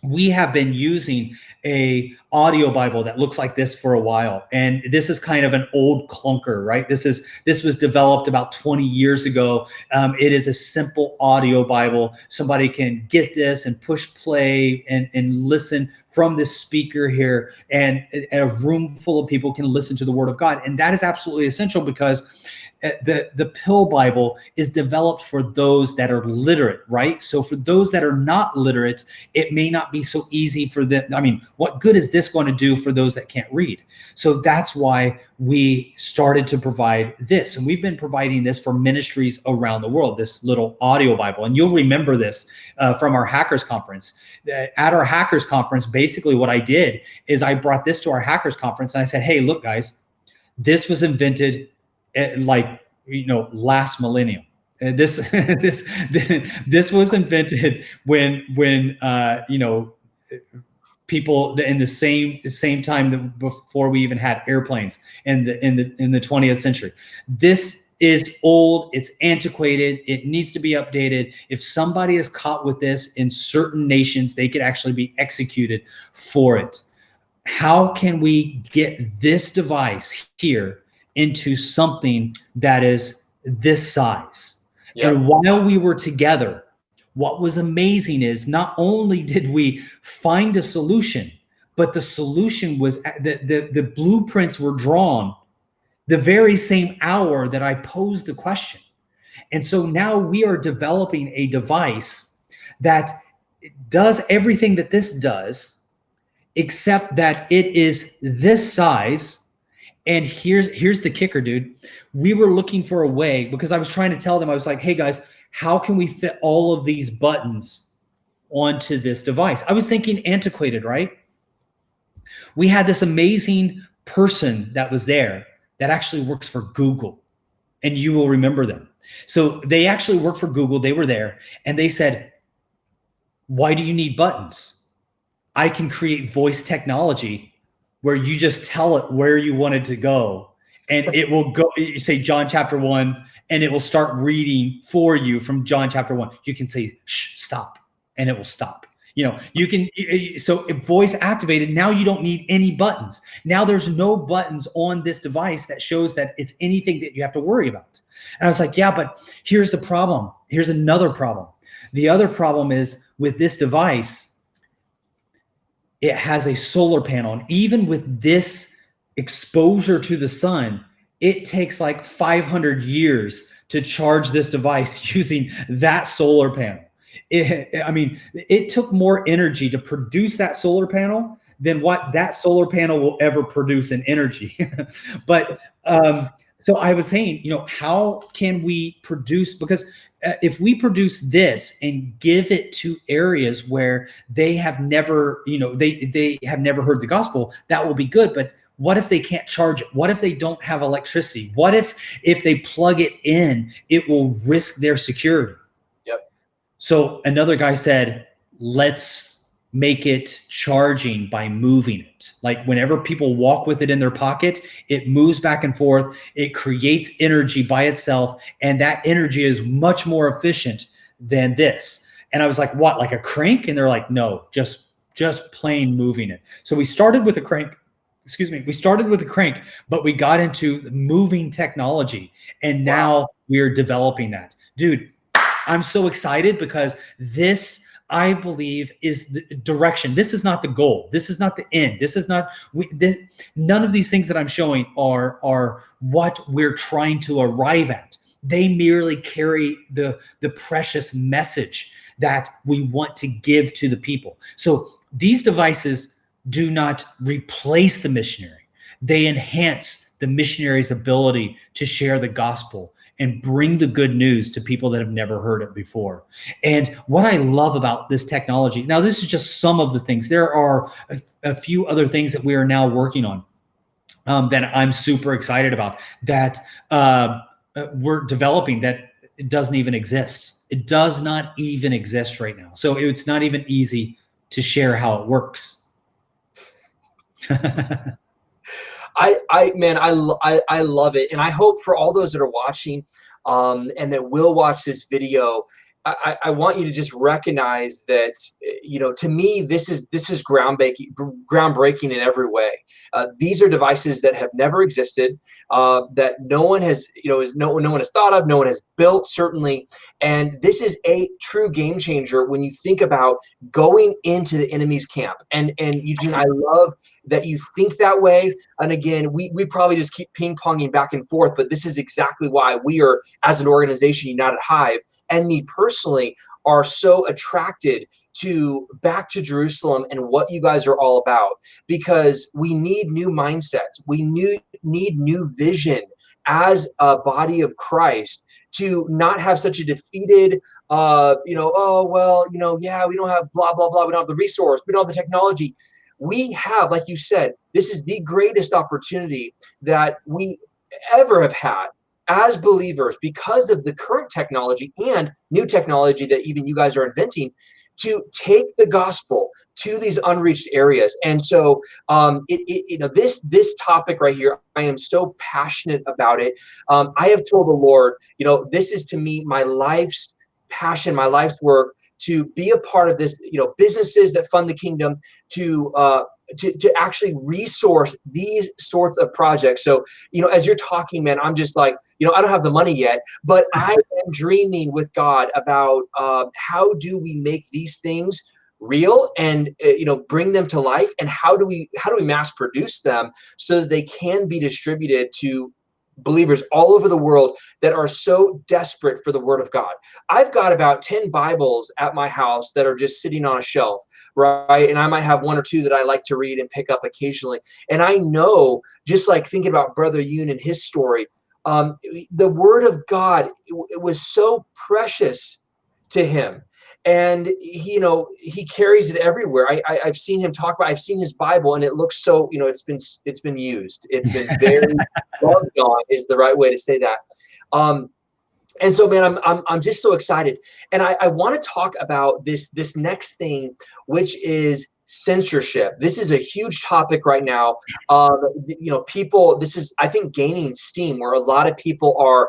We have been using a audio Bible that looks like this for a while. And this is kind of an old clunker, right? This was developed about 20 years ago. It is a simple audio Bible. Somebody can get this and push play and listen from this speaker here. And a room full of people can listen to the word of God. And that is absolutely essential because the Pill Bible is developed for those that are literate, right? So for those that are not literate, it may not be so easy for them. I mean, what good is this going to do for those that can't read? So that's why we started to provide this. And we've been providing this for ministries around the world, this little audio Bible. And you'll remember this from our Hackers Conference. At our Hackers Conference, basically what I did is I brought this to our Hackers Conference and I said, hey, look, guys, this was invented last millennium. This was invented when people in the same time before we even had airplanes in the 20th century. This is old, it's antiquated, it needs to be updated. If somebody is caught with this in certain nations, they could actually be executed for it. How can we get this device here into something that is this size? Yep. And while we were together, what was amazing is not only did we find a solution, but the solution was the blueprints were drawn the very same hour that I posed the question. And so now we are developing a device that does everything that this does, except that it is this size. And here's the kicker, dude. We were looking for a way, because I was trying to tell them, I was like, hey guys, how can we fit all of these buttons onto this device? I was thinking antiquated, right? We had this amazing person that was there that actually works for Google, and you will remember them. So they actually work for Google. They were there and they said, why do you need buttons? I can create voice technology where you just tell it where you want it to go, and it will go. You say John chapter 1, and it will start reading for you from John chapter 1. You can say, shh, stop, and it will stop. You can, so if voice activated, now you don't need any buttons. Now there's no buttons on this device that shows that it's anything that you have to worry about. And I was like, yeah, but here's the problem. Here's another problem. The other problem is with this device, it has a solar panel. And even with this exposure to the sun, it takes like 500 years to charge this device using that solar panel. It took more energy to produce that solar panel than what that solar panel will ever produce in energy. But so I was saying, how can we produce, because if we produce this and give it to areas where they have never, they have never heard the gospel, that will be good. But what if they can't charge it? What if they don't have electricity? What if they plug it in, it will risk their security? Yep. So another guy said, let's make it charging by moving it. Like whenever people walk with it in their pocket, it moves back and forth. It creates energy by itself. And that energy is much more efficient than this. And I was like, what, like a crank? And they're like, no, just plain moving it. So we started with a crank. We started with a crank, but we got into moving technology. And now we're developing that. Dude, I'm so excited because this, I believe, is the direction. This is not the goal. This is not the end. This is not, none of these things that I'm showing are what we're trying to arrive at. They merely carry the precious message that we want to give to the people. So these devices do not replace the missionary. They enhance the missionary's ability to share the gospel and bring the good news to people that have never heard it before. And what I love about this technology, now this is just some of the things. There are a few other things that we are now working on that I'm super excited about, that we're developing, that it doesn't even exist. It does not even exist right now. So it's not even easy to share how it works. I love it. And I hope for all those that are watching and that will watch this video, I want you to just recognize that, to me, this is groundbreaking in every way. These are devices that have never existed, that no one has, no one has thought of, no one has built, certainly. And this is a true game changer when you think about going into the enemy's camp. And Eugene, I love that you think that way. And again, we probably just keep ping-ponging back and forth, but this is exactly why we are, as an organization, United Hive, and me personally, are so attracted to Back to Jerusalem and what you guys are all about, because we need new mindsets. We need new vision as a body of Christ, to not have such a defeated, oh, well, yeah, we don't have blah, blah, blah. We don't have the resource. We don't have the technology. We have, like you said, this is the greatest opportunity that we ever have had as believers, because of the current technology and new technology that even you guys are inventing, to take the gospel to these unreached areas. And so this topic right here, I am so passionate about it. I have told the Lord, this is, to me, my life's passion, my life's work, to be a part of this, businesses that fund the kingdom, to actually resource these sorts of projects. So, as you're talking, man, I'm just like, I don't have the money yet, but I am dreaming with God about how do we make these things real and bring them to life, and how do we mass produce them so that they can be distributed to believers all over the world that are so desperate for the word of God. I've got about 10 Bibles at my house that are just sitting on a shelf, right? And I might have one or two that I like to read and pick up occasionally. And I know, just like thinking about Brother Yoon and his story, the word of God, it was so precious to him. And he carries it everywhere. I've seen him talk about. I've seen his Bible, and it looks so. It's been used. It's been very loved on, is the right way to say that. And so, man, I'm just so excited, and I want to talk about this next thing, which is censorship. This is a huge topic right now. People, this is, I think, gaining steam where a lot of people are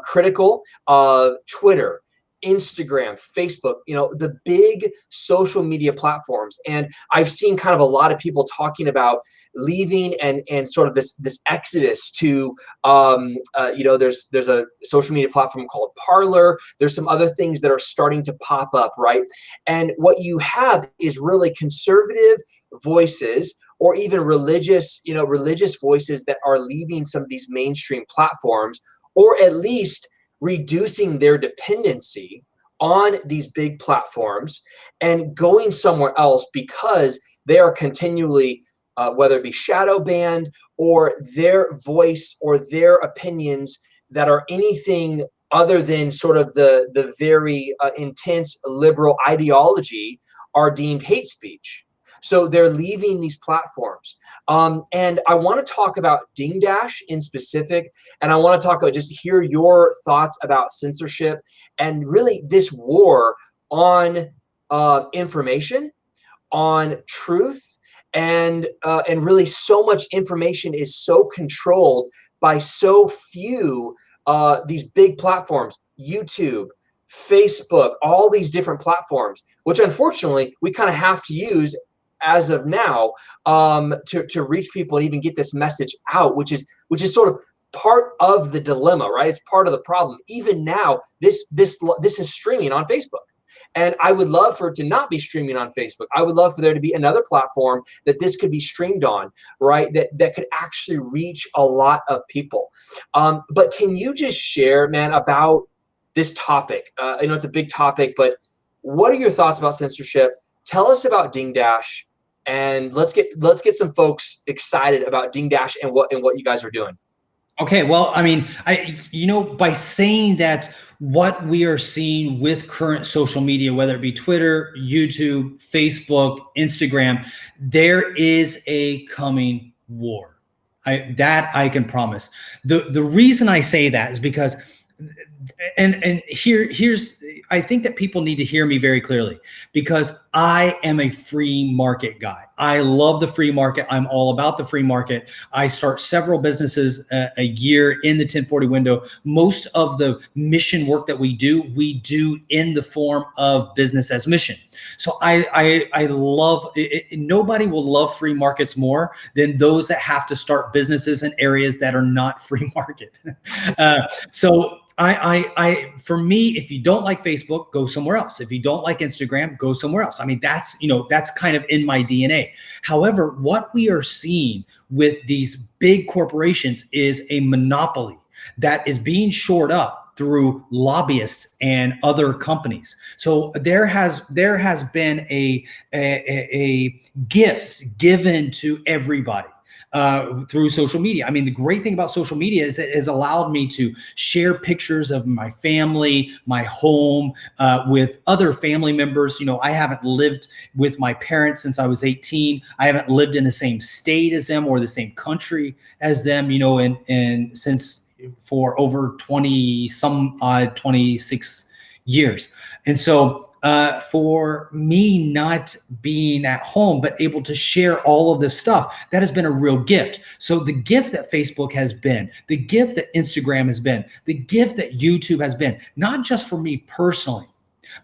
critical of Twitter, Instagram, Facebook, the big social media platforms. And I've seen kind of a lot of people talking about leaving and sort of this exodus to, there's a social media platform called Parler. There's some other things that are starting to pop up, right? And what you have is really conservative voices or even religious voices that are leaving some of these mainstream platforms, or at least reducing their dependency on these big platforms and going somewhere else because they are continually, whether it be shadow banned or their voice or their opinions that are anything other than sort of the very intense liberal ideology are deemed hate speech. So they're leaving these platforms. And I want to talk about Ding Dash in specific, and I want to talk about, just hear your thoughts about censorship and really this war on information, on truth, and really so much information is so controlled by so few these big platforms, YouTube, Facebook, all these different platforms, which unfortunately we kind of have to use as of now to reach people and even get this message out, which is sort of part of the dilemma, right? It's part of the problem. Even now, this is streaming on Facebook. And I would love for it to not be streaming on Facebook. I would love for there to be another platform that this could be streamed on, right? That could actually reach a lot of people. But can you just share, man, about this topic? I know it's a big topic, but what are your thoughts about censorship? Tell us about Ding Dash, and let's get some folks excited about Ding Dash and what you guys are doing. Okay, well, I mean, by saying that what we are seeing with current social media, whether it be Twitter, YouTube, Facebook, Instagram, there is a coming war. I can promise. The reason I say that is because, and here's I think that people need to hear me very clearly, because I am a free market guy. I love the free market. I'm all about the free market. I start several businesses a year in the 1040 window. Most of the mission work that we do in the form of business as mission. So I love it. Nobody will love free markets more than those that have to start businesses in areas that are not free market. So for me, if you don't like Facebook, go somewhere else. If you don't like Instagram, go somewhere else. I mean, that's kind of in my DNA. However, what we are seeing with these big corporations is a monopoly that is being shored up through lobbyists and other companies. So there has been a gift given to everybody through social media. I mean, the great thing about social media is it has allowed me to share pictures of my family, my home, with other family members. I haven't lived with my parents since I was 18. I haven't lived in the same state as them or the same country as them, and since for over 26 years. And so for me not being at home, but able to share all of this stuff, that has been a real gift. So the gift that Facebook has been, the gift that Instagram has been, the gift that YouTube has been, not just for me personally,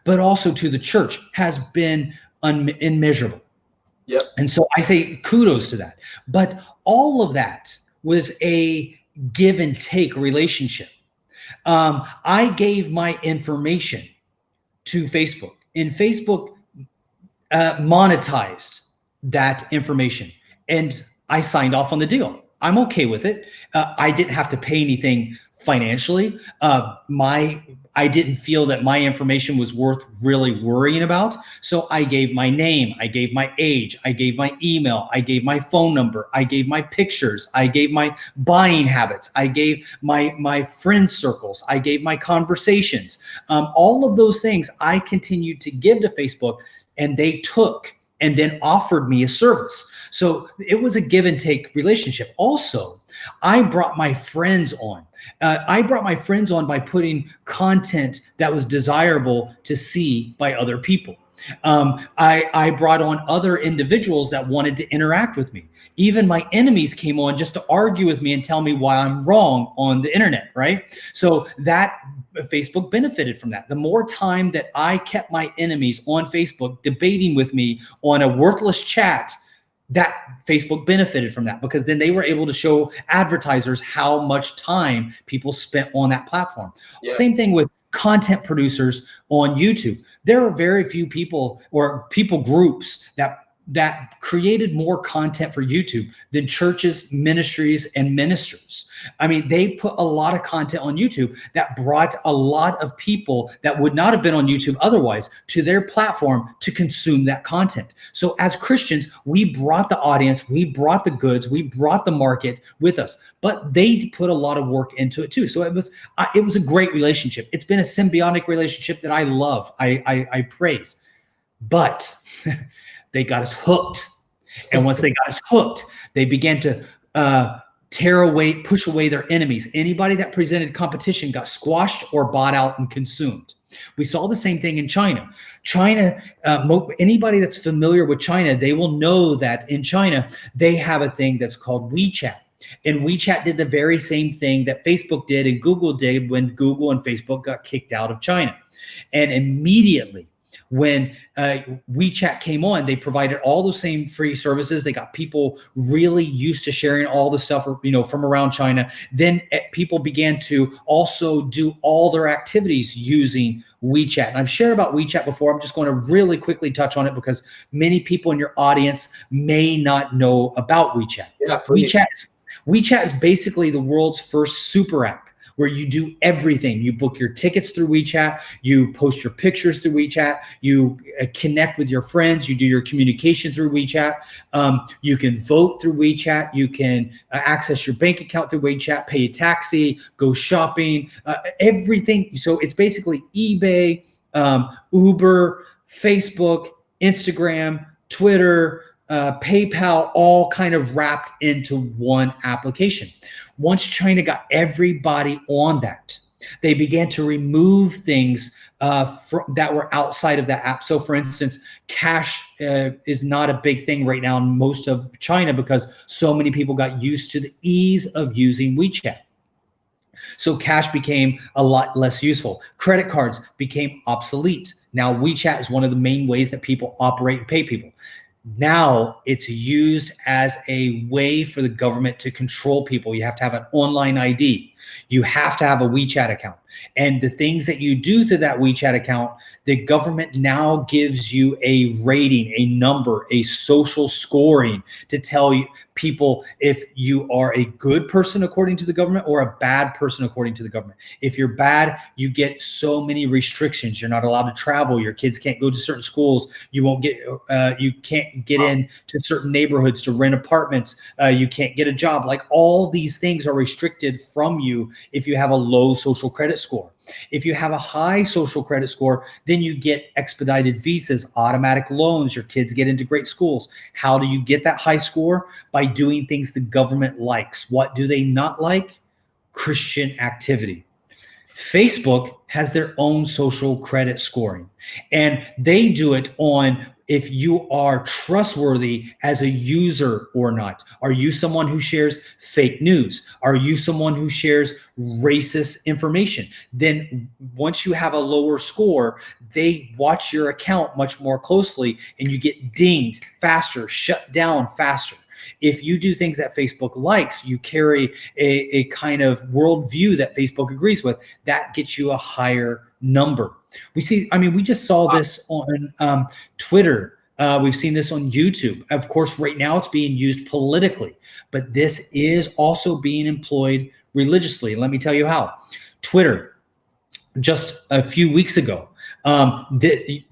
but also to the church, has been immeasurable. Yep. And so I say kudos to that. But all of that was a give and take relationship. I gave my information to Facebook, and Facebook monetized that information, and I signed off on the deal. I'm okay with it. I didn't have to pay anything financially. I didn't feel that my information was worth really worrying about. So I gave my name, I gave my age, I gave my email, I gave my phone number, I gave my pictures, I gave my buying habits, I gave my friend circles, I gave my conversations. All of those things I continued to give to Facebook, and they took and then offered me a service. So it was a give and take relationship. Also, I brought my friends on. By putting content that was desirable to see by other people. I brought on other individuals that wanted to interact with me. Even my enemies came on just to argue with me and tell me why I'm wrong on the internet, right? So that Facebook benefited from that. The more time that I kept my enemies on Facebook debating with me on a worthless chat, that Facebook benefited from that, because then they were able to show advertisers how much time people spent on that platform. Yeah. Same thing with content producers on YouTube. There are very few people or people groups that created more content for YouTube than churches, ministries, and ministers. I mean, they put a lot of content on YouTube that brought a lot of people that would not have been on YouTube otherwise to their platform to consume that content. So as Christians, we brought the audience, we brought the goods, we brought the market with us, but they put a lot of work into it too. So it was a great relationship. It's been a symbiotic relationship that I love, I praise, but they got us hooked. And once they got us hooked, they began to push away their enemies. Anybody that presented competition got squashed or bought out and consumed. We saw the same thing in China. Anybody that's familiar with China, they will know that in China, they have a thing that's called WeChat. And WeChat did the very same thing that Facebook did and Google did when Google and Facebook got kicked out of China. And immediately, when WeChat came on, they provided all those same free services. They got people really used to sharing all the stuff, from around China. Then people began to also do all their activities using WeChat. And I've shared about WeChat before. I'm just going to really quickly touch on it because many people in your audience may not know about WeChat. Yeah, WeChat is basically the world's first super app, where you do everything. You book your tickets through WeChat, you post your pictures through WeChat, you connect with your friends, you do your communication through WeChat, you can vote through WeChat, you can access your bank account through WeChat, pay a taxi, go shopping, everything. So it's basically eBay, Uber, Facebook, Instagram, Twitter, PayPal, all kind of wrapped into one application. Once China got everybody on that, they began to remove things that were outside of that app. So for instance, cash is not a big thing right now in most of China because so many people got used to the ease of using WeChat. So cash became a lot less useful. Credit cards became obsolete. Now WeChat is one of the main ways that people operate and pay people. Now it's used as a way for the government to control people. You have to have an online ID. You have to have a WeChat account. And the things that you do through that WeChat account, the government now gives you a rating, a number, a social scoring to tell you people if you are a good person according to the government or a bad person according to the government. If you're bad, you get so many restrictions. You're not allowed to travel. Your kids can't go to certain schools. You won't get. You can't get in to certain neighborhoods to rent apartments. You can't get a job. Like all these things are restricted from you if you have a low social credit score. If you have a high social credit score, then you get expedited visas, automatic loans. Your kids get into great schools. How do you get that high score? By doing things the government likes. What do they not like? Christian activity. Facebook has their own social credit scoring, and they do it on if you are trustworthy as a user or not. Are you someone who shares fake news? Are you someone who shares racist information? Then once you have a lower score, they watch your account much more closely and you get dinged faster, shut down faster. If you do things that Facebook likes, you carry a kind of worldview that Facebook agrees with, that gets you a higher number. We just saw this on Twitter. We've seen this on YouTube. Of course, right now it's being used politically, but this is also being employed religiously. Let me tell you how. Twitter, just a few weeks ago,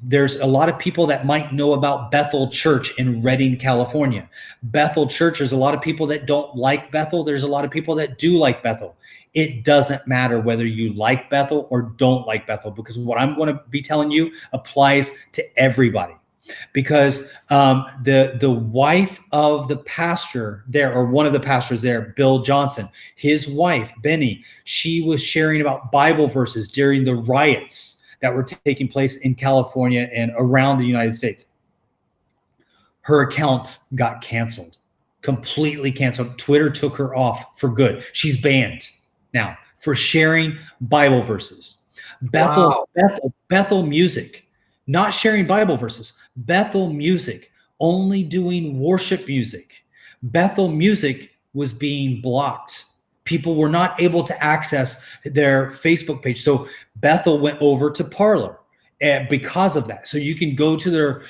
there's a lot of people that might know about Bethel Church in Redding, California. Bethel Church, there's a lot of people that don't like Bethel. There's a lot of people that do like Bethel. It doesn't matter whether you like Bethel or don't like Bethel, because what I'm going to be telling you applies to everybody. Because the wife of the pastor there, or one of the pastors there, Bill Johnson, his wife, Benny, she was sharing about Bible verses during the riots that were taking place in California and around the United States. Her account got canceled, completely canceled. Twitter took her off for good. She's banned now for sharing Bible verses. Wow. Bethel Music, not sharing Bible verses. Bethel Music, only doing worship music. Bethel Music was being blocked. People were not able to access their Facebook page. So Bethel went over to Parler because of that. So you can go to their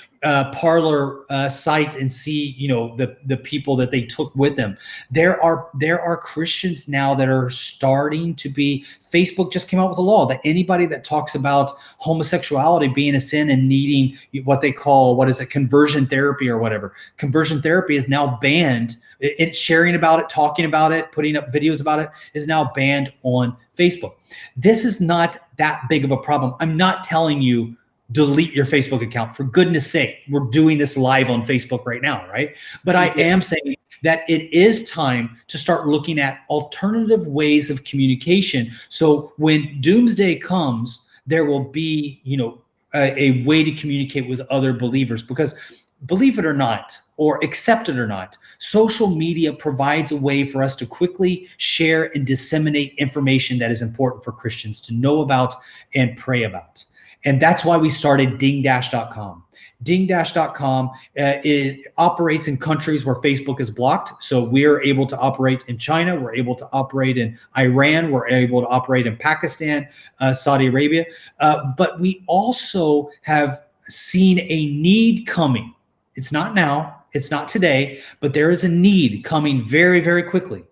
Parler site and see, the people that they took with them. There are Christians now that are starting to be. Facebook just came out with a law that anybody that talks about homosexuality being a sin and needing what they call, conversion therapy or whatever. Conversion therapy is now banned. It's sharing about it, talking about it, putting up videos about it is now banned on Facebook. This is not that big of a problem. I'm not telling you delete your Facebook account. For goodness sake, we're doing this live on Facebook right now, right? But I am saying that it is time to start looking at alternative ways of communication. So when doomsday comes, there will be, a way to communicate with other believers, because believe it or not, or accept it or not, social media provides a way for us to quickly share and disseminate information that is important for Christians to know about and pray about. And that's why we started dingdash.com. Dingdash.com operates in countries where Facebook is blocked. So we're able to operate in China. We're able to operate in Iran. We're able to operate in Pakistan, Saudi Arabia. But we also have seen a need coming. It's not now, it's not today, but there is a need coming very, very quickly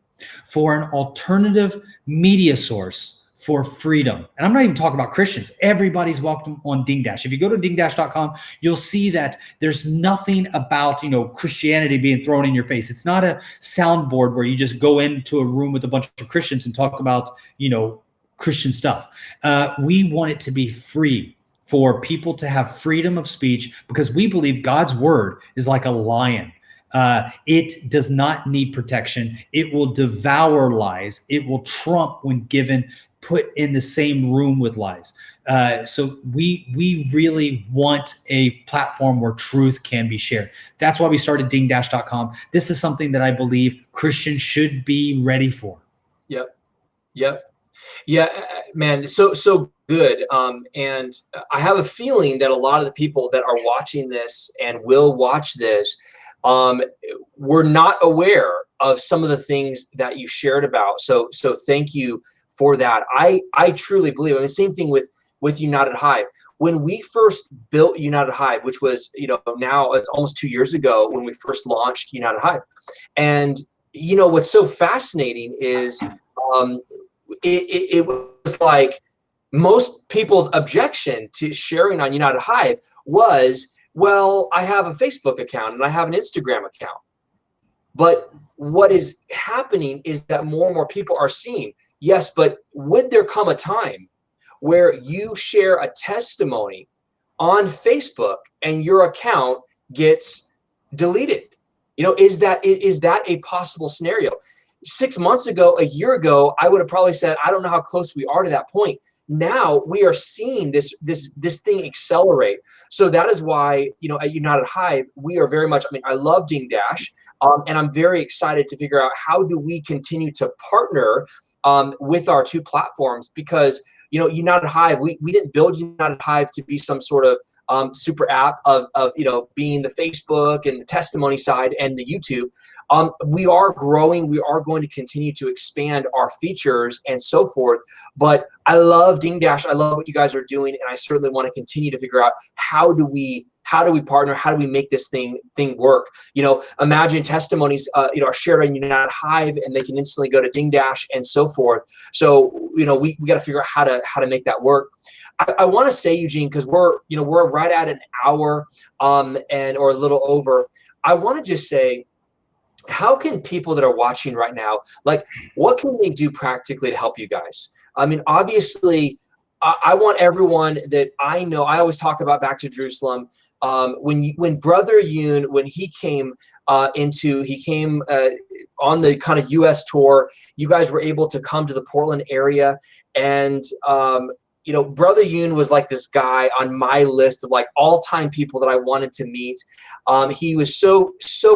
for an alternative media source for freedom. And I'm not even talking about Christians. Everybody's welcome on Dingdash. If you go to dingdash.com, you'll see that there's nothing about, Christianity being thrown in your face. It's not a soundboard where you just go into a room with a bunch of Christians and talk about, Christian stuff. We want it to be free, for people to have freedom of speech, because we believe God's word is like a lion. It does not need protection. It will devour lies. It will trump when put in the same room with lies. So we really want a platform where truth can be shared. That's why we started dingdash.com. This is something that I believe Christians should be ready for. Yep. Yeah, man, so good. And I have a feeling that a lot of the people that are watching this and will watch this were not aware of some of the things that you shared about. So thank you for that. I truly believe. I mean, same thing with United Hive. When we first built United Hive, which was, now it's almost 2 years ago when we first launched United Hive. And, what's so fascinating is it was like most people's objection to sharing on United Hive was, well, I have a Facebook account and I have an Instagram account. But what is happening is that more and more people are seeing, yes, but would there come a time where you share a testimony on Facebook and your account gets deleted? Is that a possible scenario? 6 months ago, a year ago, I would have probably said, I don't know how close we are to that point. Now we are seeing this thing accelerate. So that is why, at United Hive, we are very much, I love Dingdash, and I'm very excited to figure out how do we continue to partner with our two platforms, because, United Hive, we didn't build United Hive to be some sort of super app of being the Facebook and the testimony side and the YouTube. We are growing. We are going to continue to expand our features and so forth. But I love Dingdash. I love what you guys are doing, and I certainly want to continue to figure out how do we partner? How do we make this thing work? Imagine testimonies, are shared on United Hive, and they can instantly go to Dingdash and so forth. So, we got to figure out how to make that work. I want to say, Eugene, because we're right at an hour, or a little over. I want to just say, how can people that are watching right now, what can they do practically to help you guys? I mean, obviously, I want everyone that I know. I always talk about Back to Jerusalem. When Brother Yoon, when he came on the kind of U.S. tour, you guys were able to come to the Portland area, and you know, Brother Yoon was like this guy on my list of like all-time people that I wanted to meet. He was so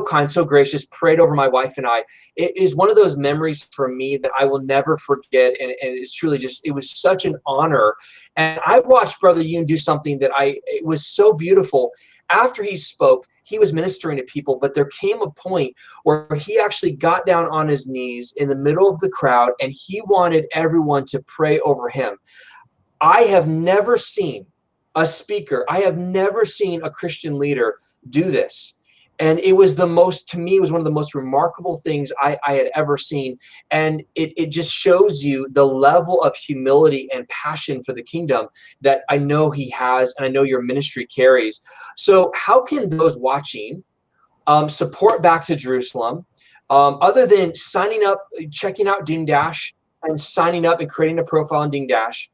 kind, so gracious, prayed over my wife and I. It is one of those memories for me that I will never forget, and it's truly just, it was such an honor. And I watched Brother Yoon do something that it was so beautiful. After he spoke, he was ministering to people, but there came a point where he actually got down on his knees in the middle of the crowd, and he wanted everyone to pray over him. I have never seen a speaker, I have never seen a Christian leader do this. And it was to me, it was one of the most remarkable things I had ever seen. And it just shows you the level of humility and passion for the kingdom that I know he has, and I know your ministry carries. So how can those watching support Back to Jerusalem, other than signing up, checking out Ding Dash, and signing up and creating a profile on Ding Dash,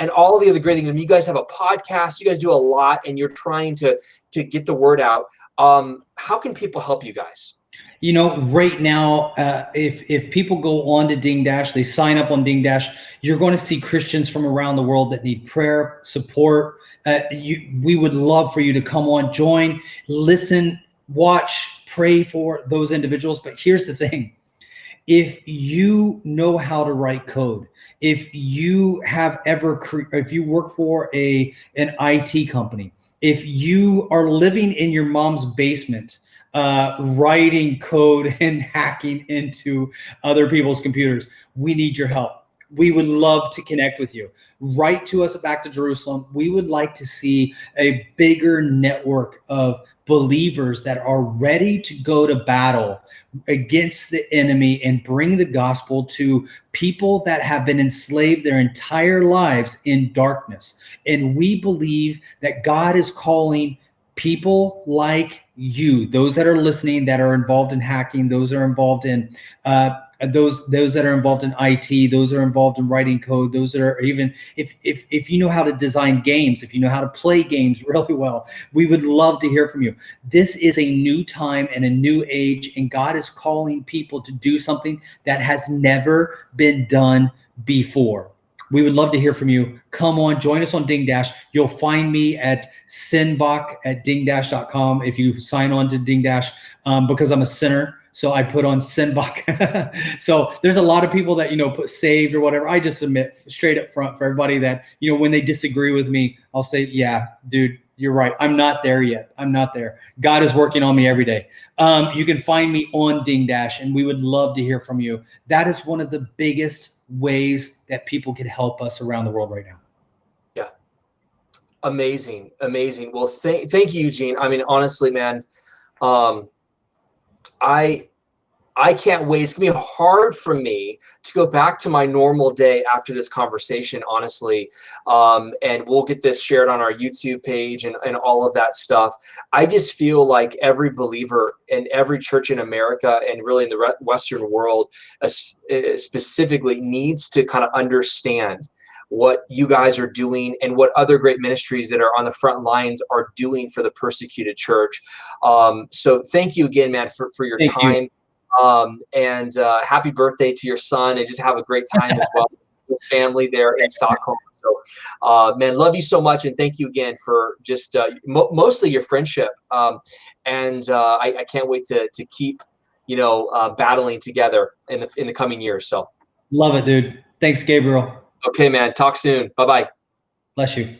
and all the other great things? I mean, you guys have a podcast, you guys do a lot, and you're trying to get the word out. How can people help you guys? You know, right now, if people go on to Ding Dash, they sign up on Ding Dash, you're going to see Christians from around the world that need prayer, support. We would love for you to come on, join, listen, watch, pray for those individuals. But here's the thing. If you know how to write code, if you have if you work for an IT company, if you are living in your mom's basement, writing code and hacking into other people's computers, we need your help. We would love to connect with you. Write to us at Back to Jerusalem. We would like to see a bigger network of believers that are ready to go to battle against the enemy and bring the gospel to people that have been enslaved their entire lives in darkness. And we believe that God is calling people like you, those that are listening, that are involved in hacking, those that are involved in those that are involved in IT, those that are involved in writing code, those that are even if you know how to design games, if you know how to play games really well, we would love to hear from you. This is a new time and a new age, and God is calling people to do something that has never been done before. We would love to hear from you. Come on, join us on Ding Dash. You'll find me at sinbach@dingdash.com if you sign on to Ding Dash, because I'm a sinner. So I put on Sinbach. So there's a lot of people that, put saved or whatever. I just admit straight up front for everybody that, when they disagree with me, I'll say, yeah, dude, you're right. I'm not there yet. I'm not there. God is working on me every day. You can find me on Ding Dash, and we would love to hear from you. That is one of the biggest ways that people can help us around the world right now. Yeah. Amazing. Amazing. Well, thank you, Eugene. I mean, honestly, man, I can't wait. It's gonna be hard for me to go back to my normal day after this conversation, honestly. And we'll get this shared on our YouTube page and all of that stuff. I just feel like every believer and every church in America, and really in the Western world specifically, needs to kind of understand what you guys are doing and what other great ministries that are on the front lines are doing for the persecuted church. So thank you again, man, for your Thank time. you. And happy birthday to your son, and just have a great time as well with family there in Stockholm. So, man, love you so much, and thank you again for just mostly your friendship. And I can't wait to keep, battling together in the coming years. So, love it, dude. Thanks, Gabriel. Okay, man. Talk soon. Bye-bye. Bless you.